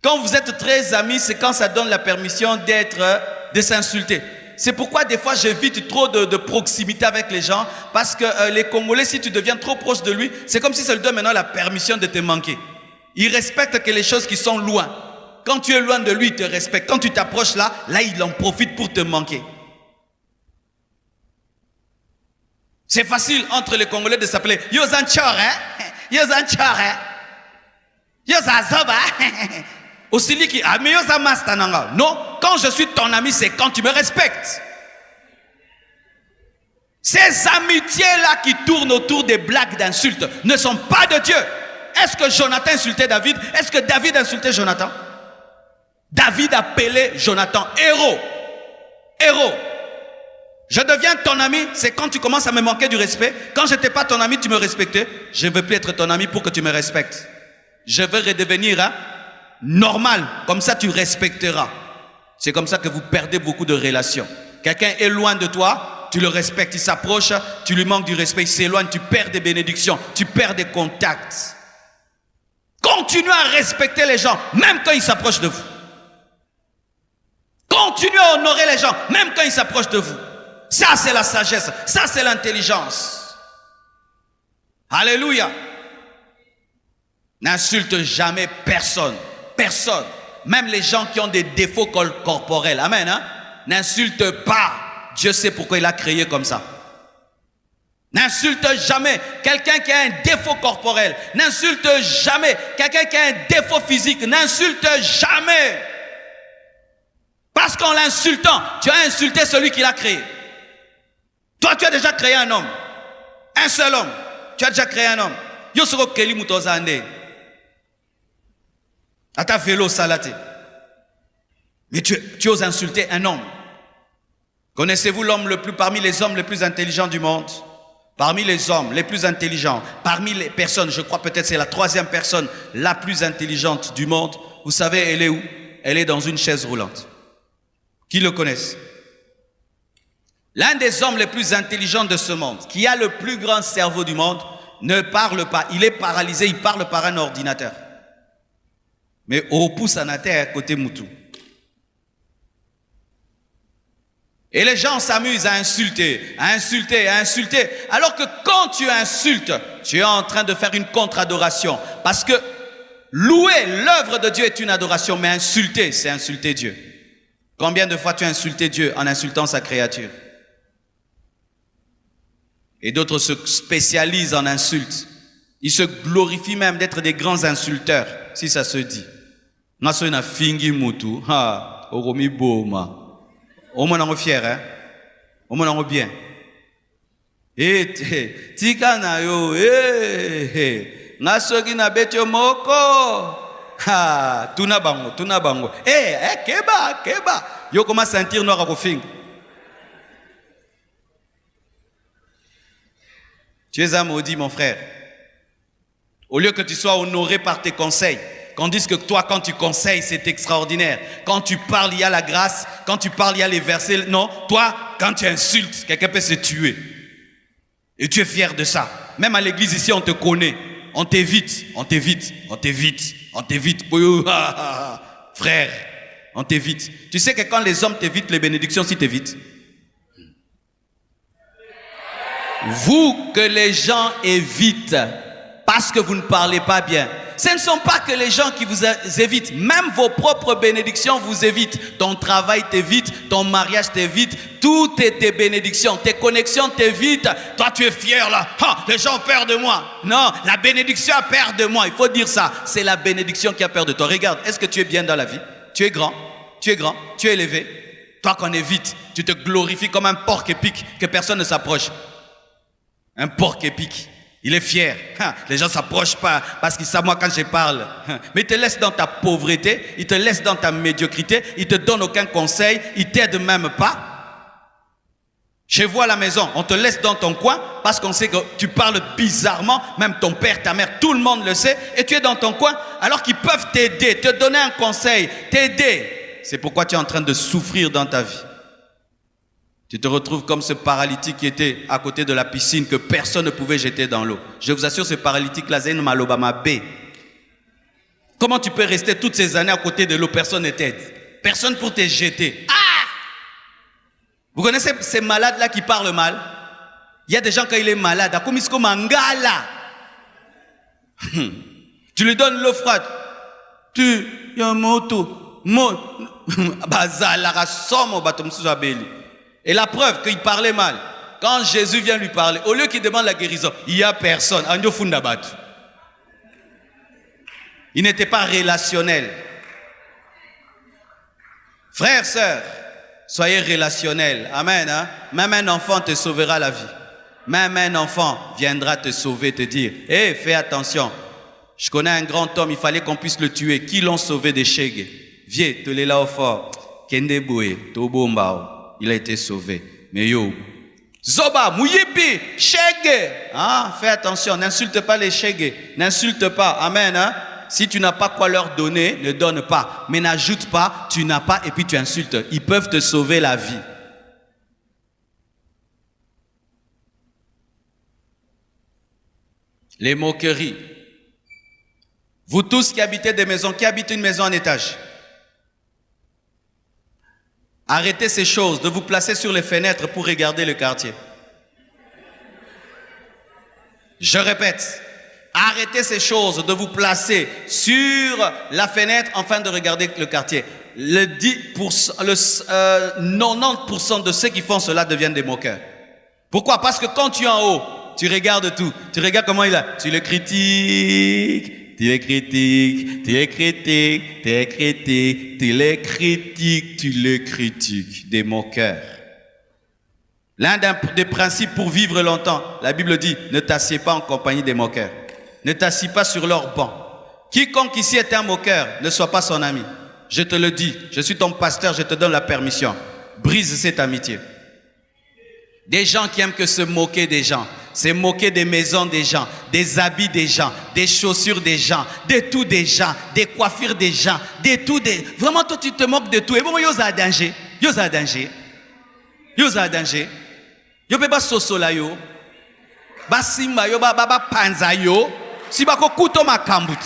Quand vous êtes très amis, c'est quand ça donne la permission de s'insulter. C'est pourquoi des fois j'évite trop de proximité avec les gens, parce que les Congolais, si tu deviens trop proche de lui, c'est comme si ça lui donne maintenant la permission de te manquer. Il respecte que les choses qui sont loin. Quand tu es loin de lui, il te respecte. Quand tu t'approches là, il en profite pour te manquer. C'est facile entre les Congolais de s'appeler Yozanchore, Yozanchore, Yozazoba. Aussi qui a non, quand je suis ton ami, c'est quand tu me respectes. Ces amitiés-là qui tournent autour des blagues d'insultes ne sont pas de Dieu. Est-ce que Jonathan insultait David? Est-ce que David insultait Jonathan? David appelait Jonathan héros. Héros. Je deviens ton ami, c'est quand tu commences à me manquer du respect. Quand je n'étais pas ton ami, tu me respectais. Je ne veux plus être ton ami pour que tu me respectes. Je veux redevenir normal, comme ça tu respecteras. C'est comme ça que vous perdez beaucoup de relations. Quelqu'un est loin de toi, tu le respectes, il s'approche, tu lui manques du respect, il s'éloigne, tu perds des bénédictions, tu perds des contacts. Continuez à respecter les gens, même quand ils s'approchent de vous. Continuez à honorer les gens, même quand ils s'approchent de vous. Ça, c'est la sagesse, ça, c'est l'intelligence. Alléluia. N'insulte jamais personne, personne. Même les gens qui ont des défauts corporels. Amen. Hein? N'insulte pas. Dieu sait pourquoi il a créé comme ça. N'insulte jamais quelqu'un qui a un défaut corporel. N'insulte jamais quelqu'un qui a un défaut physique. N'insulte jamais. Parce qu'en l'insultant, tu as insulté celui qui l'a créé. Toi, tu as déjà créé un homme. Un seul homme. Tu as déjà créé un homme. Yosoko Keli Mutozande. À ta vélo salaté. Mais tu oses insulter un homme. Connaissez-vous l'homme parmi les hommes les plus intelligents du monde? Parmi les hommes les plus intelligents, parmi les personnes, je crois peut-être c'est la 3e personne la plus intelligente du monde. Vous savez, elle est où? Elle est dans une chaise roulante. Qui le connaissent? L'un des hommes les plus intelligents de ce monde, qui a le plus grand cerveau du monde, ne parle pas. Il est paralysé, il parle par un ordinateur. Mais au pouce en terre, côté Moutou. Et les gens s'amusent à insulter, à insulter, à insulter. Alors que quand tu insultes, tu es en train de faire une contre-adoration. Parce que louer l'œuvre de Dieu est une adoration, mais insulter, c'est insulter Dieu. Combien de fois tu as insulté Dieu en insultant sa créature? Et d'autres se spécialisent en insultes. Ils se glorifient même d'être des grands insulteurs, si ça se dit. Nasona fingi mutu, ha, oromi boma. Au moins on est fier, hein? Au moins on est bien. Eh, tika na yo, nasoki na betyo moko. Ha, tuna bango. Keba. Yo commence à sentir noir à kofing. Tu es un maudit, mon frère. Au lieu que tu sois honoré par tes conseils, qu'on dise que toi, quand tu conseilles, c'est extraordinaire. Quand tu parles, il y a la grâce. Quand tu parles, il y a les versets. Non, toi, quand tu insultes, quelqu'un peut se tuer. Et tu es fier de ça. Même à l'église ici, on te connaît. On t'évite. Frère, on t'évite. Tu sais que quand les hommes t'évitent, les bénédictions aussi t'évitent. Vous que les gens évitent parce que vous ne parlez pas bien. Ce ne sont pas que les gens qui vous évitent, même vos propres bénédictions vous évitent. Ton travail t'évite, ton mariage t'évite, tout est tes bénédictions, tes connexions t'évitent. Toi tu es fier là, les gens ont peur de moi. Non, la bénédiction a peur de moi, il faut dire ça. C'est la bénédiction qui a peur de toi. Regarde, est-ce que tu es bien dans la vie? Tu es grand, tu es élevé. Toi qu'on évite, tu te glorifies comme un porc épic, que personne ne s'approche. Un porc épic. Il est fier. Les gens ne s'approchent pas parce qu'ils savent moi quand je parle. Mais ils te laissent dans ta pauvreté, ils te laissent dans ta médiocrité, ils ne te donnent aucun conseil, ils ne t'aident même pas. Chez vous à la maison, on te laisse dans ton coin parce qu'on sait que tu parles bizarrement, même ton père, ta mère, tout le monde le sait, et tu es dans ton coin alors qu'ils peuvent t'aider, te donner un conseil, t'aider. C'est pourquoi tu es en train de souffrir dans ta vie. Tu te retrouves comme ce paralytique qui était à côté de la piscine que personne ne pouvait jeter dans l'eau. Je vous assure, ce paralytique-là, c'est une malobama B. Comment tu peux rester toutes ces années à côté de l'eau, personne ne t'aide? Personne pour te jeter. Vous connaissez ces malades-là qui parlent mal? Il y a des gens quand il est malade, à Komisko Mangala. Tu lui donnes l'eau froide. Tu, y a un moto. Et la preuve qu'il parlait mal, quand Jésus vient lui parler, au lieu qu'il demande la guérison, il n'y a personne. Il n'était pas relationnel. Frères, sœurs, soyez relationnels. Amen. Hein? Même un enfant te sauvera la vie. Même un enfant viendra te sauver, te dire, hé, fais attention. Je connais un grand homme, il fallait qu'on puisse le tuer. Qui l'ont sauvé des Chegues? Viens, te l'es là au fort. Kende Boué, Tobombao. Il a été sauvé. Mais yo, Zoba, Mouyipi, Chegue. Fais attention, n'insulte pas les Chegue. N'insulte pas. Amen. Hein? Si tu n'as pas quoi leur donner, ne donne pas. Mais n'ajoute pas, tu n'as pas et puis tu insultes. Ils peuvent te sauver la vie. Les moqueries. Vous tous qui habitez des maisons, qui habitent une maison en étage, arrêtez ces choses de vous placer sur les fenêtres pour regarder le quartier. Je répète, arrêtez ces choses de vous placer sur la fenêtre afin de regarder le quartier. Le 90% de ceux qui font cela deviennent des moqueurs. Pourquoi? Parce que quand tu es en haut, tu regardes tout. Tu regardes comment il a. Tu le critiques. Tu les critiques, tu les critiques, tu les critiques, tu les critiques, tu les critiques. Des moqueurs. L'un des principes pour vivre longtemps, la Bible dit, ne t'assieds pas en compagnie des moqueurs. Ne t'assieds pas sur leur banc. Quiconque ici est un moqueur, ne sois pas son ami. Je te le dis, je suis ton pasteur, je te donne la permission. Brise cette amitié. Des gens qui aiment que se moquer des gens. C'est moquer des maisons des gens, des habits des gens, des chaussures des gens, de tout des gens, des coiffures des gens, de tout des... Vraiment, toi, tu te moques de tout. Et bon, yoza danger. Yoza danger. Yoza danger. Yo beba soso la yo. Ba simba yo, ba panza yo. Si ba ko kuto makambut.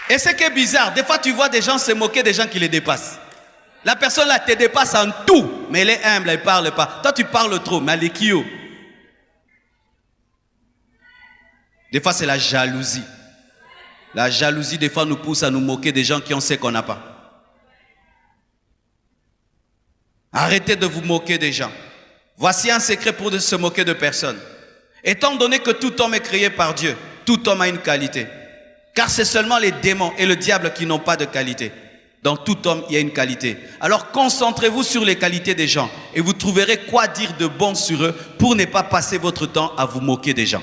Et ce qui est bizarre, des fois, tu vois des gens se moquer des gens qui les dépassent. La personne là te dépasse en tout, mais elle est humble, elle ne parle pas. Toi, tu parles trop, mais elle est qui? Des fois, c'est la jalousie. La jalousie, des fois, nous pousse à nous moquer des gens qui ont ce qu'on n'a pas. Arrêtez de vous moquer des gens. Voici un secret pour se moquer de personne. Étant donné que tout homme est créé par Dieu, tout homme a une qualité. Car c'est seulement les démons et le diable qui n'ont pas de qualité. Dans tout homme, il y a une qualité. Alors concentrez-vous sur les qualités des gens et vous trouverez quoi dire de bon sur eux pour ne pas passer votre temps à vous moquer des gens.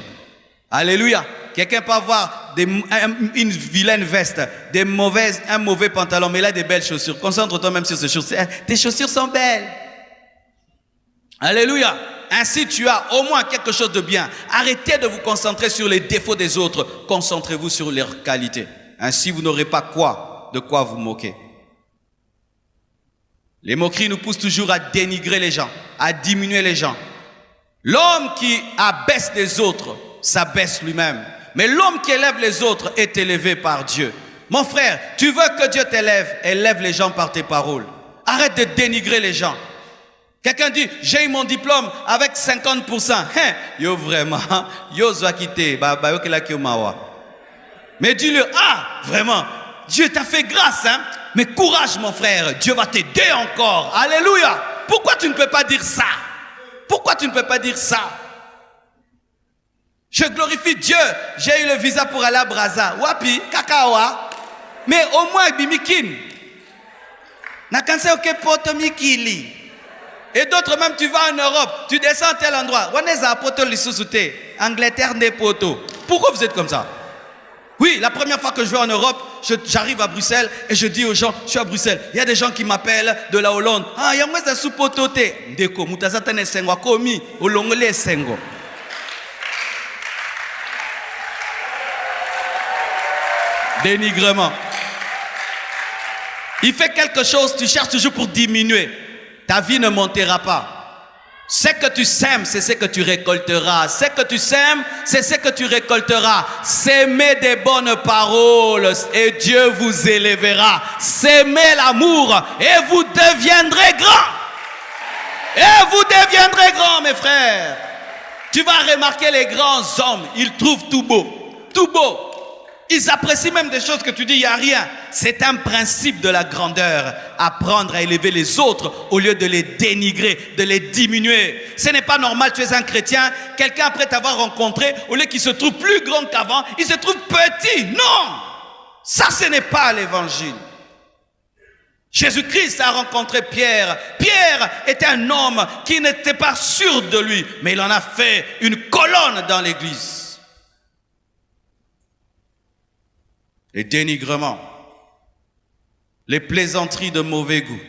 Alléluia. Quelqu'un peut avoir une vilaine veste, un mauvais pantalon, mais il a des belles chaussures. Concentre-toi même sur ces chaussures. Tes chaussures sont belles. Alléluia. Ainsi, tu as au moins quelque chose de bien. Arrêtez de vous concentrer sur les défauts des autres. Concentrez-vous sur leurs qualités. Ainsi, vous n'aurez pas de quoi vous moquer. Les moqueries nous poussent toujours à dénigrer les gens, à diminuer les gens. L'homme qui abaisse les autres s'abaisse lui-même. Mais l'homme qui élève les autres est élevé par Dieu. Mon frère, tu veux que Dieu t'élève, élève les gens par tes paroles. Arrête de dénigrer les gens. Quelqu'un dit, j'ai eu mon diplôme avec 50%. Hein? Yo vraiment, yo zoa quitter, yo kela ki mawa. Mais dis-le, ah, vraiment, Dieu t'a fait grâce, hein? Mais courage, mon frère, Dieu va t'aider encore. Alléluia. Pourquoi tu ne peux pas dire ça? Pourquoi tu ne peux pas dire ça? Je glorifie Dieu. J'ai eu le visa pour aller à Brazza. Wapi, kakawa. Mais au moins, bimikin. Nakanse oke poto mikili. Et d'autres même, tu vas en Europe, tu descends à tel endroit. Waneza poto lissusute. Angleterre ne poto. Pourquoi vous êtes comme ça? Oui, la première fois que je vais en Europe, j'arrive à Bruxelles et je dis aux gens, je suis à Bruxelles. Il y a des gens qui m'appellent de la Hollande. Ah, il y a moi ça soupotote. Ndeko, mutazatane sengo komi, olongole sengo. Dénigrement. Il fait quelque chose, tu cherches toujours pour diminuer. Ta vie ne montera pas. Ce que tu sèmes, c'est ce que tu récolteras. Ce que tu sèmes, c'est ce que tu récolteras. Sémez des bonnes paroles et Dieu vous élèvera. Sémez l'amour et vous deviendrez grands. Et vous deviendrez grands, mes frères. Tu vas remarquer les grands hommes, ils trouvent tout beau. Tout beau. Ils apprécient même des choses que tu dis, il n'y a rien. C'est un principe de la grandeur. Apprendre à élever les autres au lieu de les dénigrer, de les diminuer. Ce n'est pas normal, tu es un chrétien. Quelqu'un après t'avoir rencontré, au lieu qu'il se trouve plus grand qu'avant, il se trouve petit. Non! Ça, ce n'est pas l'évangile. Jésus-Christ a rencontré Pierre. Pierre était un homme qui n'était pas sûr de lui, mais il en a fait une colonne dans l'église. Les dénigrements, les plaisanteries de mauvais goût.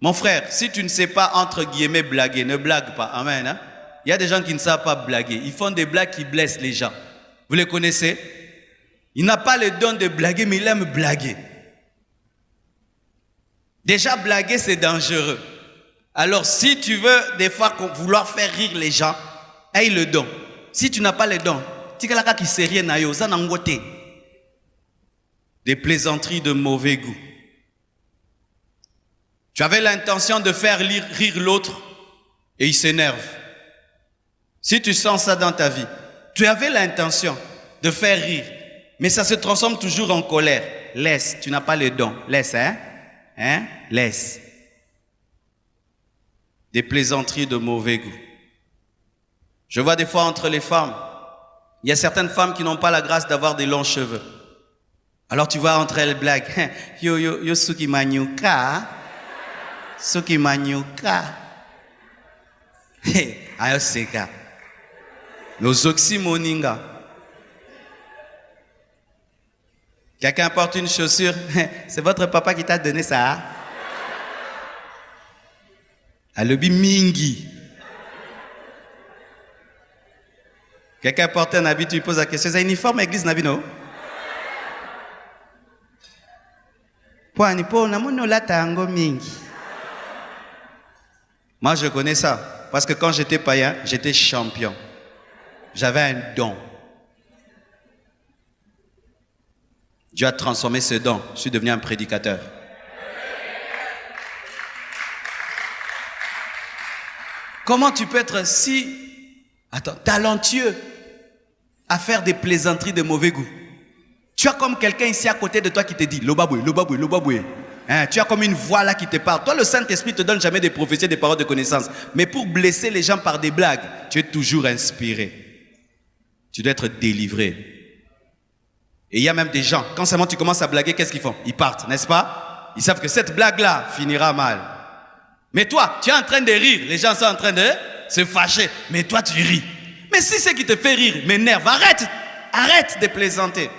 Mon frère, si tu ne sais pas entre guillemets blaguer, ne blague pas. Amen. Hein? Il y a des gens qui ne savent pas blaguer. Ils font des blagues qui blessent les gens. Vous les connaissez? Il n'a pas le don de blaguer, mais il aime blaguer. Déjà, blaguer, c'est dangereux. Alors, si tu veux, des fois, vouloir faire rire les gens, aie le don. Si tu n'as pas le don, des plaisanteries de mauvais goût. Tu avais l'intention de faire rire l'autre et il s'énerve. Si tu sens ça dans ta vie, tu avais l'intention de faire rire, mais ça se transforme toujours en colère. Laisse, tu n'as pas le don. Laisse, hein? Laisse. Des plaisanteries de mauvais goût. Je vois des fois entre les femmes, il y a certaines femmes qui n'ont pas la grâce d'avoir des longs cheveux. Alors tu vois entre elles blagues. Yo suki manyuka. Suki manyuka. Ayo seka. Nos oxymoninga. Quelqu'un porte une chaussure. C'est votre papa qui t'a donné ça. Alobi mingi. Quelqu'un porte un habit, tu lui poses la question. C'est un uniforme église Nabino? Moi, je connais ça. Parce que quand j'étais païen, j'étais champion. J'avais un don. Dieu a transformé ce don. Je suis devenu un prédicateur. Comment tu peux être si talentueux à faire des plaisanteries de mauvais goût? Tu as comme quelqu'un ici à côté de toi qui te dit Lobaboué, Lobaboué, Lobaboué. Tu as comme une voix là qui te parle. Toi, le Saint-Esprit te donne jamais des prophéties, des paroles de connaissance. Mais pour blesser les gens par des blagues, tu es toujours inspiré. Tu dois être délivré. Et il y a même des gens, quand seulement tu commences à blaguer, qu'est-ce qu'ils font? Ils partent, n'est-ce pas? Ils savent que cette blague-là finira mal. Mais toi, tu es en train de rire. Les gens sont en train de se fâcher. Mais toi, tu ris. Mais si ce qui te fait rire m'énerve, arrête de plaisanter.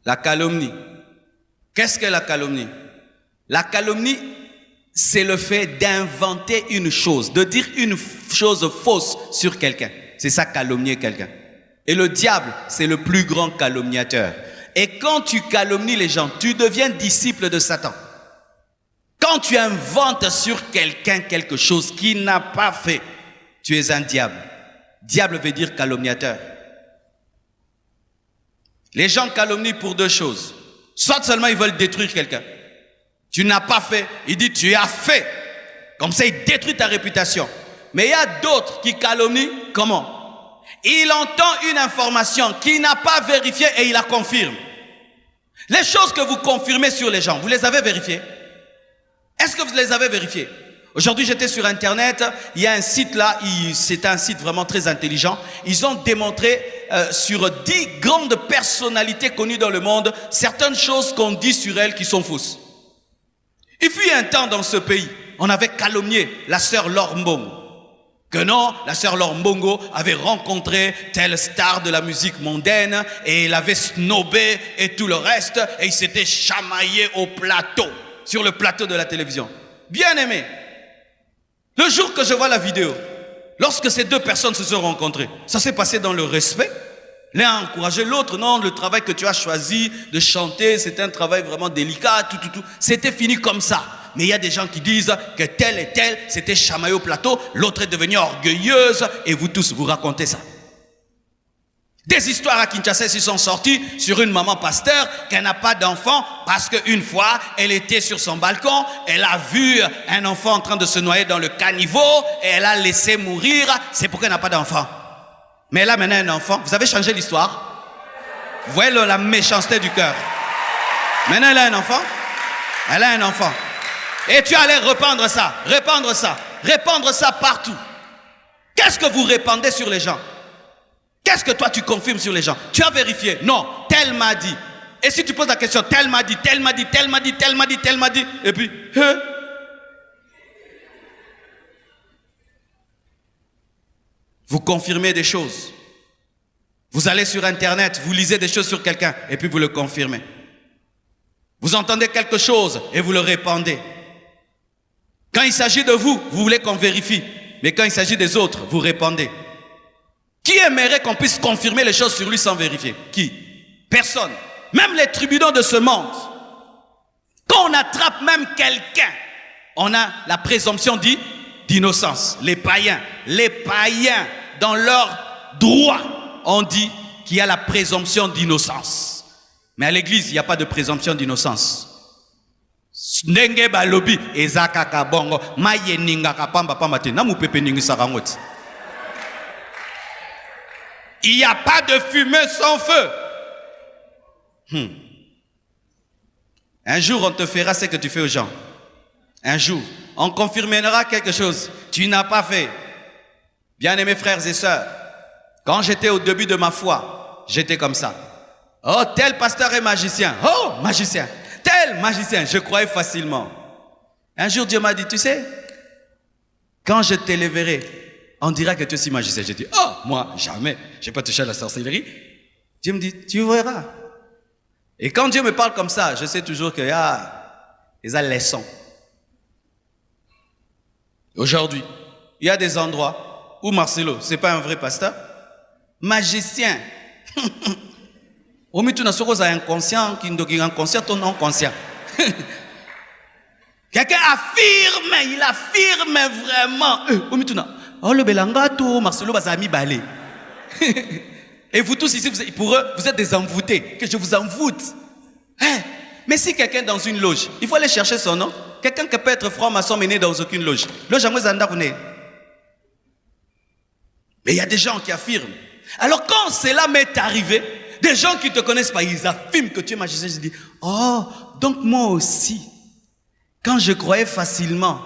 La calomnie. Qu'est-ce que la calomnie? La calomnie, c'est le fait d'inventer une chose, de dire une chose fausse sur quelqu'un. C'est ça, calomnier quelqu'un. Et le diable, c'est le plus grand calomniateur. Et quand tu calomnies les gens, tu deviens disciple de Satan. Quand tu inventes sur quelqu'un quelque chose qu'il n'a pas fait, tu es un diable. Diable veut dire calomniateur. Les gens calomnient pour deux choses. Soit seulement ils veulent détruire quelqu'un. Tu n'as pas fait, il dit tu as fait. Comme ça, il détruit ta réputation. Mais il y a d'autres qui calomnient, comment? Il entend une information qu'il n'a pas vérifiée et il la confirme. Les choses que vous confirmez sur les gens, vous les avez vérifiées? Est-ce que vous les avez vérifiées? Aujourd'hui, j'étais sur Internet, il y a un site là, c'est un site vraiment très intelligent. Ils ont démontré sur 10 grandes personnalités connues dans le monde, certaines choses qu'on dit sur elles qui sont fausses. Il fut un temps dans ce pays, on avait calomnié la sœur Laure Mbongo. Que non, la sœur Laure Mbongo avait rencontré telle star de la musique mondaine et il avait snobé et tout le reste et il s'était chamaillé au plateau, sur le plateau de la télévision. Bien aimé. Le jour que je vois la vidéo, lorsque ces deux personnes se sont rencontrées, ça s'est passé dans le respect. L'un a encouragé l'autre. Non, le travail que tu as choisi de chanter, c'est un travail vraiment délicat, tout. C'était fini comme ça. Mais il y a des gens qui disent que tel et tel s'était chamaillé au plateau, l'autre est devenue orgueilleuse et vous tous, vous racontez ça. Des histoires à Kinshasa se sont sorties sur une maman pasteur qui n'a pas d'enfant parce qu'une fois, elle était sur son balcon, elle a vu un enfant en train de se noyer dans le caniveau et elle a laissé mourir, c'est pourquoi elle n'a pas d'enfant. Mais elle a maintenant un enfant. Vous avez changé l'histoire? Vous voyez la méchanceté du cœur. Maintenant elle a un enfant. Elle a un enfant. Et tu allais répandre ça partout. Qu'est-ce que vous répandez sur les gens? Qu'est-ce que toi tu confirmes sur les gens? Tu as vérifié? Non, tel m'a dit. Et si tu poses la question, tel m'a dit, tel m'a dit, tel m'a dit, tel m'a dit, tel m'a dit, et puis, vous confirmez des choses. Vous allez sur Internet, vous lisez des choses sur quelqu'un, et puis vous le confirmez. Vous entendez quelque chose, et vous le répandez. Quand il s'agit de vous, vous voulez qu'on vérifie. Mais quand il s'agit des autres, vous répondez. Qui aimerait qu'on puisse confirmer les choses sur lui sans vérifier? Qui? Personne. Même les tribunaux de ce monde. Quand on attrape même quelqu'un, on a la présomption d'innocence. Les païens, dans leur droit, on dit qu'il y a la présomption d'innocence. Mais à l'église, il n'y a pas de présomption d'innocence. Ndenge balobi ezakaka bongo mayeninga kapamba pambate namu pepe ningi sarangoti. Il n'y a pas de fumée sans feu. Un jour, on te fera ce que tu fais aux gens. Un jour, on confirmera quelque chose. Tu n'as pas fait. Bien-aimés frères et sœurs, quand j'étais au début de ma foi, j'étais comme ça. Oh, tel pasteur est magicien. Oh, magicien. Tel magicien. Je croyais facilement. Un jour, Dieu m'a dit, tu sais, quand je t'élèverai, on dira que tu es aussi magicien. J'ai dit, oh, moi, jamais. Je n'ai pas touché à la sorcellerie. Dieu me dit, tu verras. Et quand Dieu me parle comme ça, je sais toujours qu'il y a des leçons. Aujourd'hui, il y a des endroits où Marcelo, ce n'est pas un vrai pasteur, magicien. Au milieu de inconscient, qui est inconscient ou non conscient. Quelqu'un affirme, il affirme vraiment. Au milieu de oh, le belangato, Marcelo Bazami Balé. Et vous tous ici, pour eux, vous êtes des envoûtés, que je vous envoûte. Hein? Mais si quelqu'un dans une loge, il faut aller chercher son nom. Quelqu'un qui peut être franc-maçon mais né dans aucune loge. Loge à moi, mais il y a des gens qui affirment. Alors quand cela m'est arrivé, des gens qui ne te connaissent pas, ils affirment que tu es magicien. Je dis, oh, donc moi aussi, quand je croyais facilement,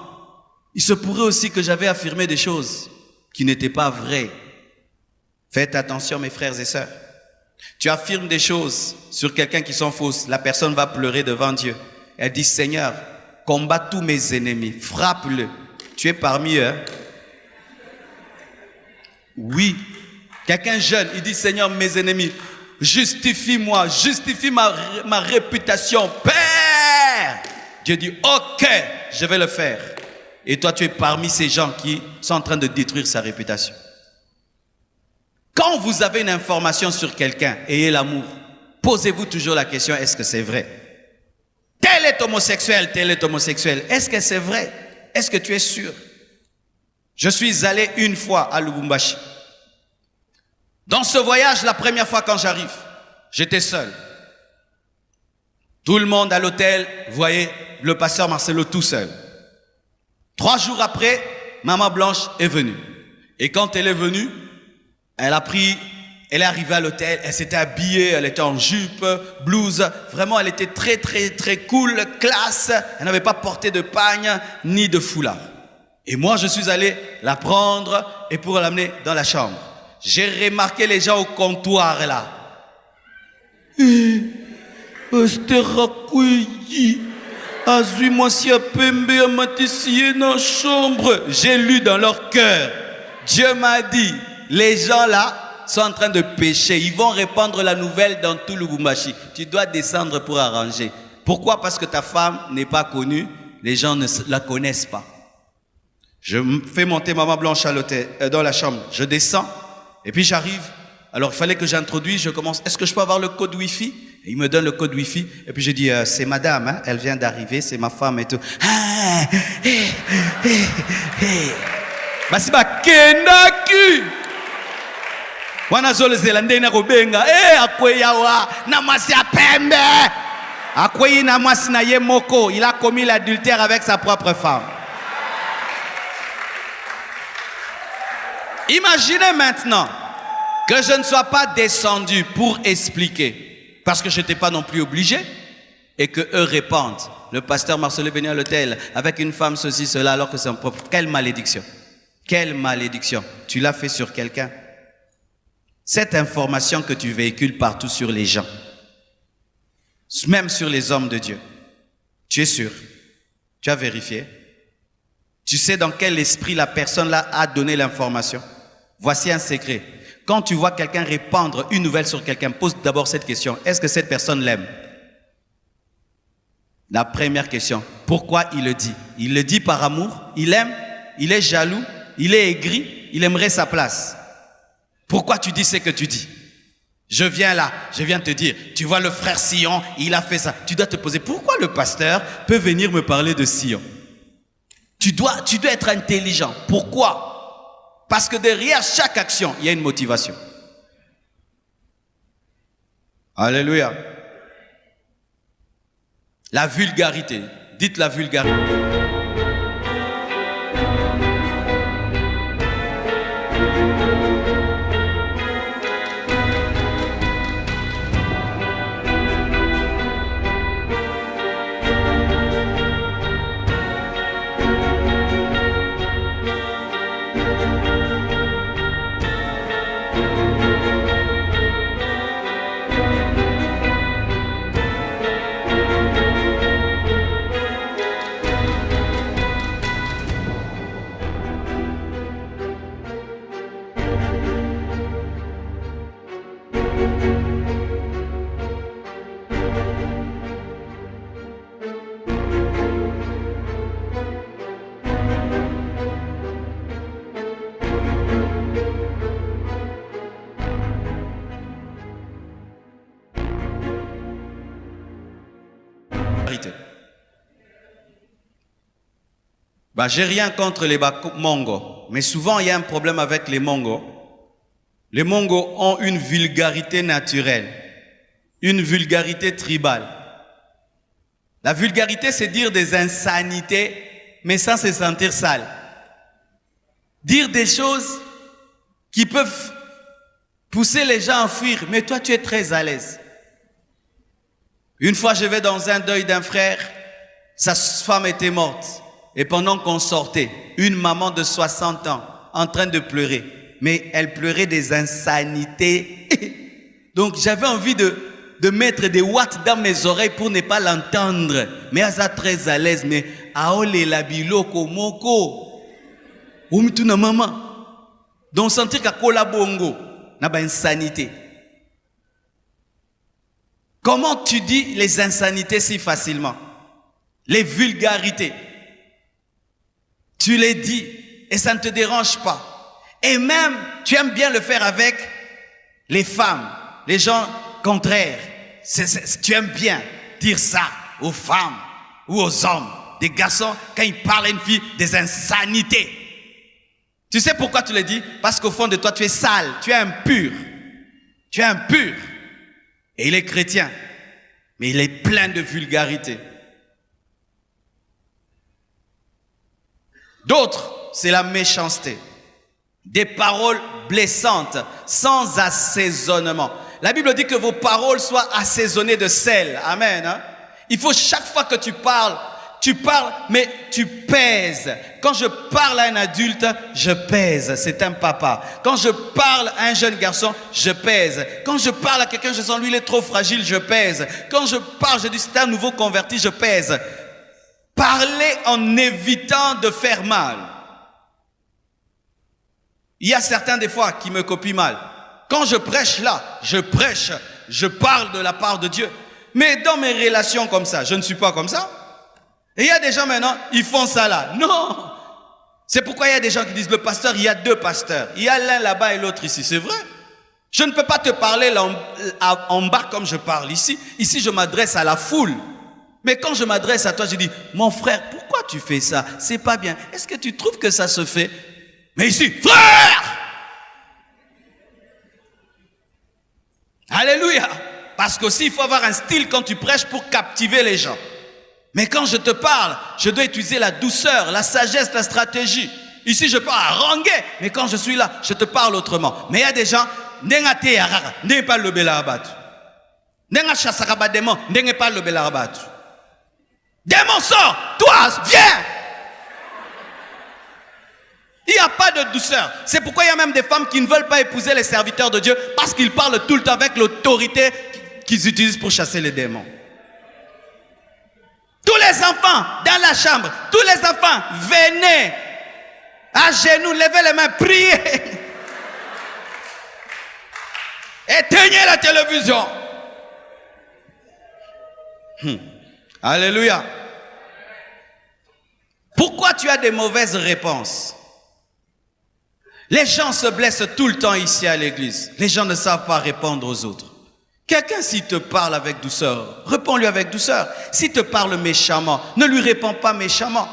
il se pourrait aussi que j'avais affirmé des choses qui n'étaient pas vraies. Faites attention, mes frères et sœurs. Tu affirmes des choses sur quelqu'un qui sont fausses. La personne va pleurer devant Dieu. Elle dit, Seigneur, combat tous mes ennemis. Frappe-le. Tu es parmi eux. Oui. Quelqu'un jeune, il dit, Seigneur, mes ennemis, justifie-moi, justifie ma réputation. Père! Dieu dit, ok, je vais le faire. Et toi, tu es parmi ces gens qui sont en train de détruire sa réputation. Quand vous avez une information sur quelqu'un, ayez l'amour. Posez-vous toujours la question, est-ce que c'est vrai? Tel est homosexuel, tel est homosexuel. Est-ce que c'est vrai? Est-ce que tu es sûr? Je suis allé une fois à Lubumbashi. Dans ce voyage, la première fois quand j'arrive, j'étais seul. Tout le monde à l'hôtel voyait le pasteur Marcelo tout seul. 3 jours après, Maman Blanche est venue. Et quand elle est venue, elle est arrivée à l'hôtel, elle s'était habillée, elle était en jupe, blouse. Vraiment, elle était très, très, très cool, classe. Elle n'avait pas porté de pagne ni de foulard. Et moi, je suis allé la prendre et pour l'amener dans la chambre. J'ai remarqué les gens au comptoir là. J'ai lu dans leur cœur. Dieu m'a dit, les gens là sont en train de pécher. Ils vont répandre la nouvelle dans tout le Lubumbashi. Tu dois descendre pour arranger. Pourquoi? Parce que ta femme n'est pas connue. Les gens ne la connaissent pas. Je fais monter Maman Blanche à l'hôtel, dans la chambre. Je descends et puis j'arrive. Alors il fallait que j'introduise. Je commence. Est-ce que je peux avoir le code Wi-Fi? Et il me donne le code Wi-Fi. Et puis je dis, c'est madame, hein, elle vient d'arriver, c'est ma femme et tout. Basiba kendaki. Wana zole zelande na kobenga. Akweya wa na mwasi ya pembe. Akweyi na mwasi na ye moko. Il a commis l'adultère avec sa propre femme. Imaginez maintenant que je ne sois pas descendu pour expliquer, parce que je n'étais pas non plus obligé, et que eux répandent. Le pasteur Marcelo est venu à l'hôtel avec une femme, ceci, cela, alors que c'est un propre. Quelle malédiction! Quelle malédiction! Tu l'as fait sur quelqu'un. Cette information que tu véhicules partout sur les gens, même sur les hommes de Dieu, tu es sûr? Tu as vérifié? Tu sais dans quel esprit la personne là a donné l'information? Voici un secret. Quand tu vois quelqu'un répandre une nouvelle sur quelqu'un, pose d'abord cette question. Est-ce que cette personne l'aime? La première question. Pourquoi il le dit? Il le dit par amour? Il aime? Il est jaloux? il est aigri, il aimerait sa place. Pourquoi tu dis ce que tu dis? Je viens là, je viens te dire, tu vois le frère Sion, il a fait ça. Tu dois te poser, pourquoi le pasteur peut venir me parler de Sion? Tu dois être intelligent. Pourquoi? Parce que derrière chaque action, il y a une motivation. Alléluia. La vulgarité. Dites la vulgarité. J'ai rien contre les Mongos, mais souvent il y a un problème avec les Mongos. Les Mongos ont une vulgarité naturelle, une vulgarité tribale. La vulgarité, c'est dire des insanités, mais sans se sentir sale. Dire des choses qui peuvent pousser les gens à fuir, mais toi tu es très à l'aise. Une fois, je vais dans un deuil d'un frère, sa femme était morte. Et pendant qu'on sortait, une maman de 60 ans en train de pleurer, mais elle pleurait des insanités. Donc j'avais envie de mettre des watts dans mes oreilles pour ne pas l'entendre. Mais elle est très à l'aise, mais aole la biloko moko. Oumituna maman. Donc sentir qu'à kola bongo, n'a pas insanité. Comment tu dis les insanités si facilement? Les vulgarités. Tu les dis et ça ne te dérange pas. Et même, tu aimes bien le faire avec les femmes, les gens contraires. Tu aimes bien dire ça aux femmes ou aux hommes, des garçons, quand ils parlent à une fille, des insanités. Tu sais pourquoi tu le dis? Parce qu'au fond de toi, tu es sale, tu es impur. Tu es impur. Et il est chrétien, mais il est plein de vulgarité. D'autres, c'est la méchanceté. Des paroles blessantes, sans assaisonnement. La Bible dit que vos paroles soient assaisonnées de sel. Amen. Hein? Il faut chaque fois que tu parles, mais tu pèses. Quand je parle à un adulte, je pèse. C'est un papa. Quand je parle à un jeune garçon, je pèse. Quand je parle à quelqu'un, je sens lui, il est trop fragile, je pèse. Quand je parle, je dis c'est un nouveau converti, je pèse. Parler en évitant de faire mal. Il y a certains des fois qui me copient mal. Quand je prêche là, je parle de la part de Dieu. Mais dans mes relations comme ça, je ne suis pas comme ça. Et il y a des gens maintenant, ils font ça là. Non! C'est pourquoi il y a des gens qui disent, le pasteur, il y a deux pasteurs. Il y a l'un là-bas et l'autre ici. C'est vrai. Je ne peux pas te parler là en bas comme je parle ici. Ici, je m'adresse à la foule. Mais quand je m'adresse à toi, je dis, mon frère, pourquoi tu fais ça? C'est pas bien. Est-ce que tu trouves que ça se fait? Mais ici, frère! Alléluia! Parce qu'aussi, il faut avoir un style quand tu prêches pour captiver les gens. Mais quand je te parle, je dois utiliser la douceur, la sagesse, la stratégie. Ici, je peux haranguer, mais quand je suis là, je te parle autrement. Mais il y a des gens, n'est pas le belarabat. N'est pas le belarabat. Démon, sort! Toi, viens! Il n'y a pas de douceur. C'est pourquoi il y a même des femmes qui ne veulent pas épouser les serviteurs de Dieu parce qu'ils parlent tout le temps avec l'autorité qu'ils utilisent pour chasser les démons. Tous les enfants dans la chambre, tous les enfants, venez à genoux, levez les mains, priez. Éteignez la télévision. Alléluia. Pourquoi tu as des mauvaises réponses? Les gens se blessent tout le temps ici à l'église. Les gens ne savent pas répondre aux autres. Quelqu'un, s'il te parle avec douceur, réponds-lui avec douceur. S'il te parle méchamment, ne lui réponds pas méchamment.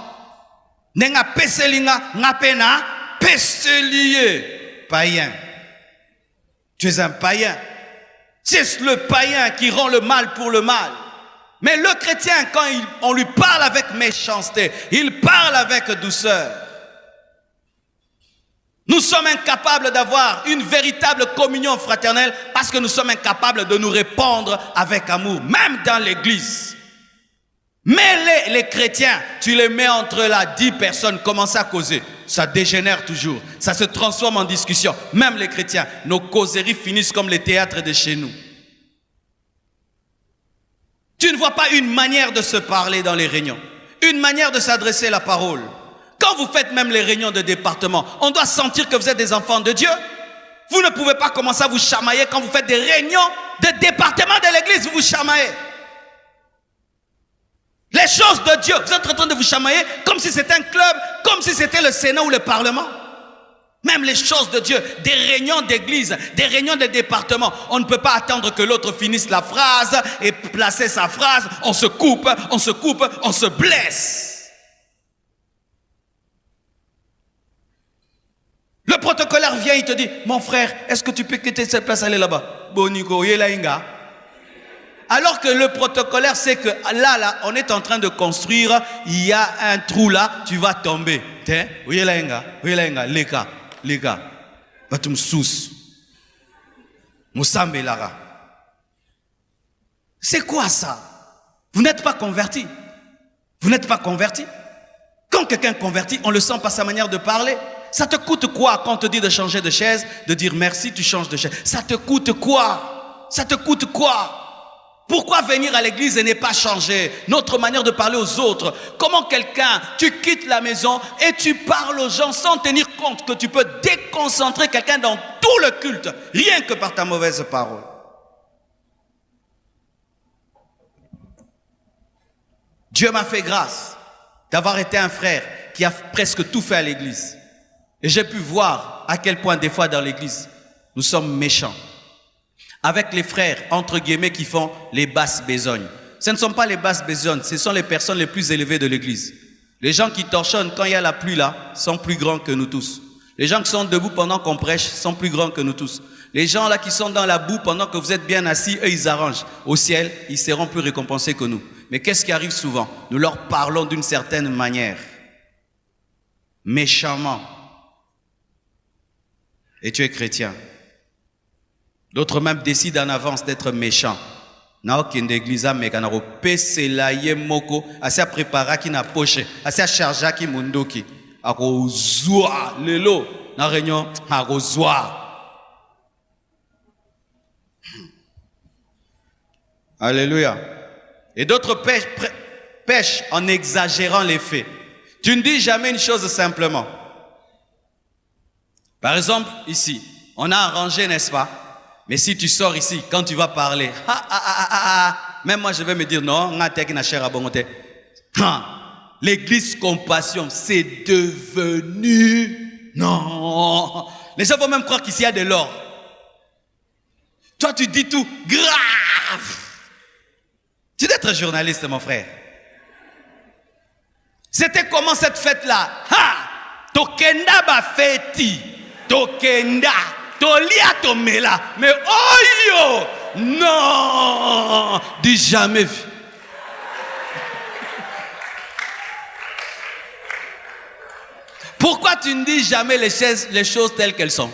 Nenga peselinga, ngapena, peselier. Païen. Tu es un païen. C'est le païen qui rend le mal pour le mal. Mais le chrétien, quand on lui parle avec méchanceté, il parle avec douceur. Nous sommes incapables d'avoir une véritable communion fraternelle parce que nous sommes incapables de nous répondre avec amour, même dans l'église. Mais les chrétiens, tu les mets entre 10 personnes, commencent à causer. Ça dégénère toujours, ça se transforme en discussion. Même les chrétiens, nos causeries finissent comme les théâtres de chez nous. Tu ne vois pas une manière de se parler dans les réunions, une manière de s'adresser la parole. Quand vous faites même les réunions de département, on doit sentir que vous êtes des enfants de Dieu. Vous ne pouvez pas commencer à vous chamailler quand vous faites des réunions de département de l'église, vous vous chamaillez. Les choses de Dieu, vous êtes en train de vous chamailler comme si c'était un club, comme si c'était le Sénat ou le Parlement. Même les choses de Dieu, des réunions d'église, des réunions de département, on ne peut pas attendre que l'autre finisse la phrase et placer sa phrase. On se coupe, on se blesse. Le protocolaire vient, il te dit, mon frère, est-ce que tu peux quitter cette place, aller là-bas? Boniko, yelainga. Alors que le protocolaire sait que là, on est en train de construire, il y a un trou là, tu vas tomber. Yelainga, les gars, batum sous. Moussambe Lara. C'est quoi ça? Vous n'êtes pas converti. Vous n'êtes pas converti. Quand quelqu'un est converti, on le sent par sa manière de parler. Ça te coûte quoi quand on te dit de changer de chaise, de dire merci, tu changes de chaise? Ça te coûte quoi? Ça te coûte quoi? Pourquoi venir à l'église et ne pas changer notre manière de parler aux autres? Comment quelqu'un, tu quittes la maison et tu parles aux gens sans tenir compte que tu peux déconcentrer quelqu'un dans tout le culte, rien que par ta mauvaise parole? Dieu m'a fait grâce d'avoir été un frère qui a presque tout fait à l'église. Et j'ai pu voir à quel point des fois dans l'église, nous sommes méchants. Avec les frères, entre guillemets, qui font les basses besognes. Ce ne sont pas les basses besognes, ce sont les personnes les plus élevées de l'église. Les gens qui torchonnent quand il y a la pluie là, sont plus grands que nous tous. Les gens qui sont debout pendant qu'on prêche sont plus grands que nous tous. Les gens là qui sont dans la boue pendant que vous êtes bien assis, eux ils arrangent. Au ciel, ils seront plus récompensés que nous. Mais qu'est-ce qui arrive souvent? Nous leur parlons d'une certaine manière. Méchamment. Et tu es chrétien. D'autres même décident en avance d'être méchants. Naokende église meka na kopesela ye moko asia prépara ki na poche asia charge ki mundoki akozwa lelo na réunion akozwa. Alléluia. Et d'autres pêchent en exagérant les faits. Tu ne dis jamais une chose simplement. Par exemple, ici, on a arrangé, n'est-ce pas? Mais si tu sors ici, quand tu vas parler, même moi je vais me dire non, l'église compassion, c'est devenu, non. Les gens vont même croire qu'ici il y a de l'or. Toi tu dis tout, grave. Tu dois être journaliste mon frère. C'était comment cette fête-là? Tokenda ba feti, tokenda. Tolia tomela, mais oh yo, non, dis jamais vu. Pourquoi tu ne dis jamais les choses telles qu'elles sont?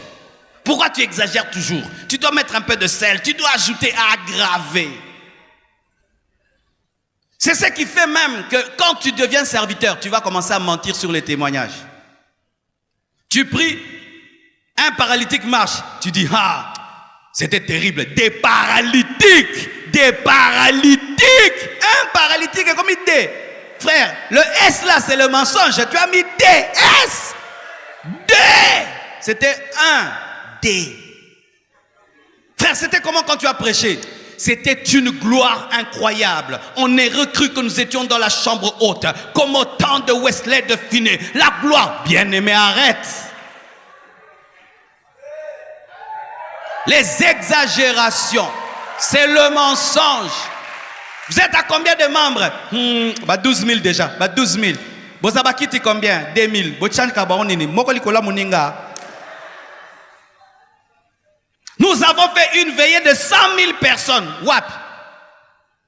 Pourquoi tu exagères toujours? Tu dois mettre un peu de sel, tu dois ajouter aggraver. C'est ce qui fait même que quand tu deviens serviteur, tu vas commencer à mentir sur les témoignages. Tu pries. Un paralytique marche, tu dis, c'était terrible, des paralytiques, un paralytique est comme D. Frère, le S là c'est le mensonge, tu as mis D, S, D, c'était un D. Frère, c'était comment quand tu as prêché? C'était une gloire incroyable. On est recru que nous étions dans la chambre haute, comme au temps de Wesley de Finney. La gloire, bien-aimé, arrête. Les exagérations, c'est le mensonge. Vous êtes à combien de membres? 12 000 déjà. 12 000. Vous avez quitté combien? 2 000. Nous avons fait une veillée de 100 000 personnes. Wap.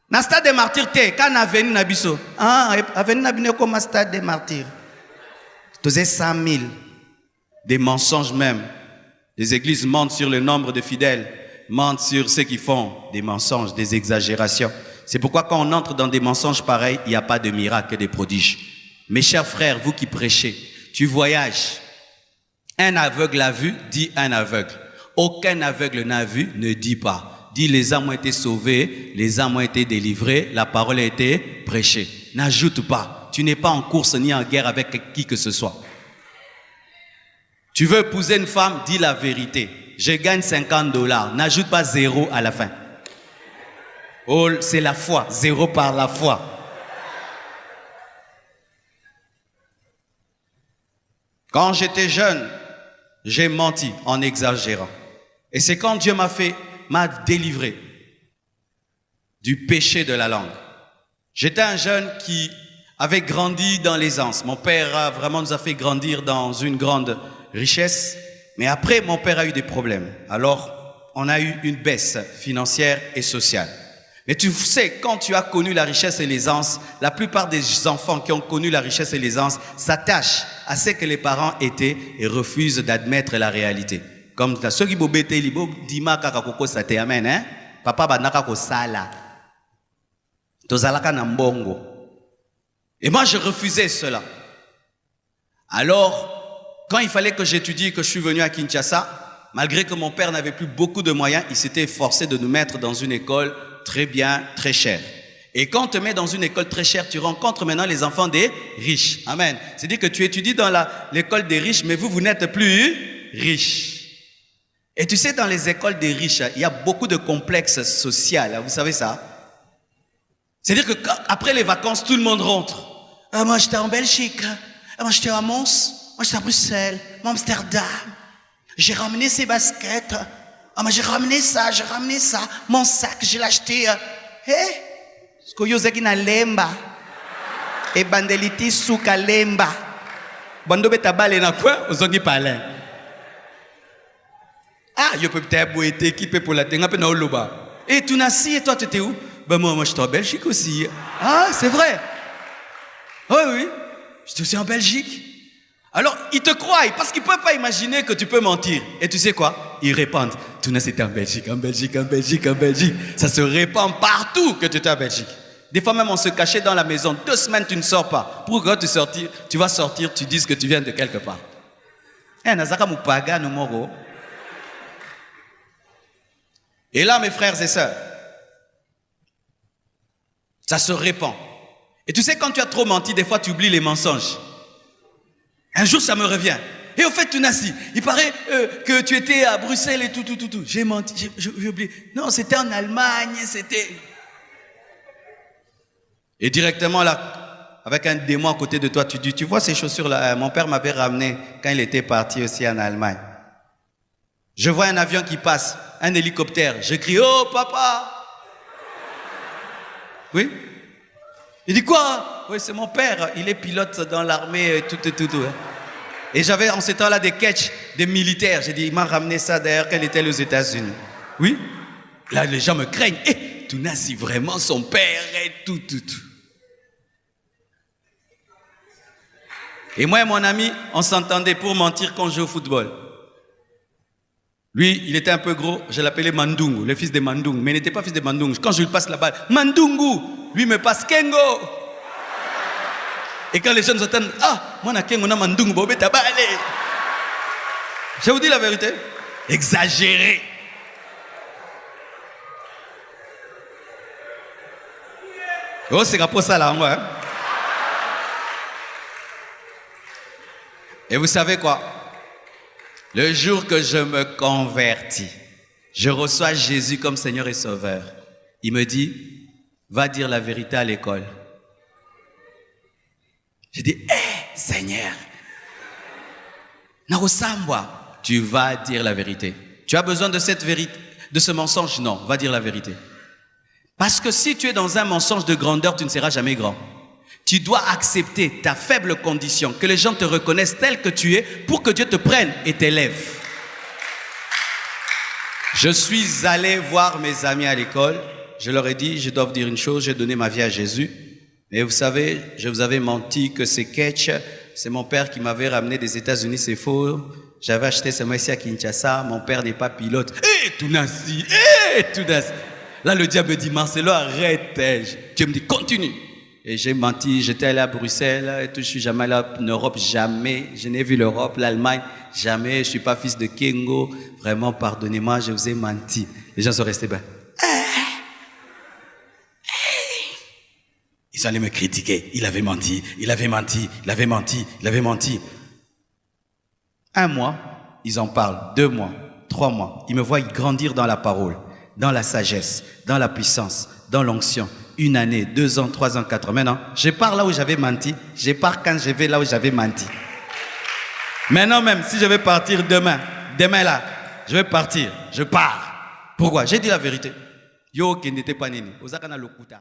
Dans le stade des martyrs, quand on a venu à Bisso. Ah, venu à Bisso comme stade des martyrs. Vous avez 100 000. Des mensonges même. Les églises mentent sur le nombre de fidèles, mentent sur ceux qui font des mensonges, des exagérations. C'est pourquoi quand on entre dans des mensonges pareils, il n'y a pas de miracle et de prodiges. Mes chers frères, vous qui prêchez, tu voyages. Un aveugle a vu, dit un aveugle. Aucun aveugle n'a vu, ne dit pas. Dis les âmes ont été sauvées, les âmes ont été délivrées, la parole a été prêchée. N'ajoute pas. Tu n'es pas en course ni en guerre avec qui que ce soit. Tu veux épouser une femme, dis la vérité. Je gagne $50. N'ajoute pas 0 à la fin. Oh, c'est la foi. 0 par la foi. Quand j'étais jeune, j'ai menti en exagérant. Et c'est quand Dieu m'a délivré du péché de la langue. J'étais un jeune qui avait grandi dans l'aisance. Mon père nous a fait grandir dans une grande richesse, mais après mon père a eu des problèmes. Alors on a eu une baisse financière et sociale. Mais tu sais, quand tu as connu la richesse et l'aisance, la plupart des enfants qui ont connu la richesse et l'aisance s'attachent à ce que les parents étaient et refusent d'admettre la réalité. Comme ceux qui bobete libo dima kakakoko sate amen hein, papa banaka ko sala. Tozalaka na mbongo. Et moi je refusais cela. Alors quand il fallait que j'étudie, que je suis venu à Kinshasa, malgré que mon père n'avait plus beaucoup de moyens, il s'était efforcé de nous mettre dans une école très bien, très chère. Et quand on te met dans une école très chère, tu rencontres maintenant les enfants des riches. Amen. C'est-à-dire que tu étudies dans l'école des riches, mais vous n'êtes plus riches. Et tu sais, dans les écoles des riches, il y a beaucoup de complexes sociaux. Vous savez ça? C'est-à-dire qu'après les vacances, tout le monde rentre. Ah, moi, j'étais en Belgique. Ah, moi, j'étais à Mons. Moi, j'étais à Bruxelles, moi, Amsterdam. J'ai ramené ces baskets. Ah, moi, j'ai ramené ça. Mon sac, je l'ai acheté. Ce que vous avez na lemba. Et bandeliti souka lemba. Bando beta balé na quoi? Vous avez parlé. Ah, je peux peut-être boiter, équipé pour la tenga, na oloba. Et tu n'as et toi, tu étais où? Ben, moi, j'étais en Belgique aussi. Ah, c'est vrai. Oui. J'étais aussi en Belgique. Alors, ils te croient parce qu'ils ne peuvent pas imaginer que tu peux mentir. Et tu sais quoi? Ils répandent. Tout c'était en Belgique. Ça se répand partout que tu étais en Belgique. Des fois même, on se cachait dans la maison. 2 semaines, tu ne sors pas. Pourquoi tu vas sortir, tu dis que tu viens de quelque part. Et là, mes frères et sœurs, ça se répand. Et tu sais, quand tu as trop menti, des fois, tu oublies les mensonges. Un jour, ça me revient. Et au fait, tu n'as si. Il paraît que tu étais à Bruxelles et tout. J'ai menti, j'ai oublié. Non, c'était en Allemagne, c'était... Et directement là, avec un démon à côté de toi, tu dis, tu vois ces chaussures-là, mon père m'avait ramené quand il était parti aussi en Allemagne. Je vois un avion qui passe, un hélicoptère. Je crie, oh papa! Oui? Il dit quoi? Oui, c'est mon père, il est pilote dans l'armée, tout. Et j'avais en ce temps-là des catchs, des militaires. J'ai dit, il m'a ramené ça d'ailleurs quand il était aux États-Unis. Oui? Là, les gens me craignent. Eh, Tounassi, vraiment son père et tout. Et moi et mon ami, on s'entendait pour mentir quand je jouais au football. Lui, il était un peu gros, je l'appelais Mandungu, le fils de Mandungu, mais il n'était pas fils de Mandungu. Quand je lui passe la balle, Mandungu, lui me passe Kengo. Et quand les jeunes entendent, ah, moi na Kengo na Mandungu, bobé tabalé. Je vous dis la vérité, exagéré. Oh, c'est pour ça là, moi. Et vous savez quoi? Le jour que je me convertis, je reçois Jésus comme Seigneur et Sauveur. Il me dit, va dire la vérité à l'école. J'ai dit, Seigneur, tu vas dire la vérité. Tu as besoin de cette vérité, de ce mensonge? Non, va dire la vérité. Parce que si tu es dans un mensonge de grandeur, tu ne seras jamais grand. Tu dois accepter ta faible condition, que les gens te reconnaissent tel que tu es pour que Dieu te prenne et t'élève. Je suis allé voir mes amis à l'école. Je leur ai dit, je dois vous dire une chose, j'ai donné ma vie à Jésus. Mais vous savez, je vous avais menti que c'est Ketch, c'est mon père qui m'avait ramené des États-Unis, c'est faux. J'avais acheté ce ici à Kinshasa, mon père n'est pas pilote. Tounassi. Là, le diable me dit, Marcelo, arrête. Dieu me dit, continue. Et j'ai menti, j'étais allé à Bruxelles, et tout, je suis jamais allé en Europe, jamais. Je n'ai vu l'Europe, l'Allemagne, jamais. Je ne suis pas fils de Kengo. Vraiment, pardonnez-moi, je vous ai menti. Les gens sont restés bas. Ils allaient me critiquer. Il avait menti, il avait menti, il avait menti, il avait menti. 1 mois, ils en parlent. 2 mois, 3 mois. Ils me voient grandir dans la parole, dans la sagesse, dans la puissance, dans l'onction. 1 année, 2 ans, 3 ans, 4 ans. Maintenant, je pars là où j'avais menti. Je pars quand je vais là où j'avais menti. Maintenant même, si je vais partir demain là, je vais partir. Je pars. Pourquoi? J'ai dit la vérité. Yo qui n'était pas nini. Ozakana lokuta.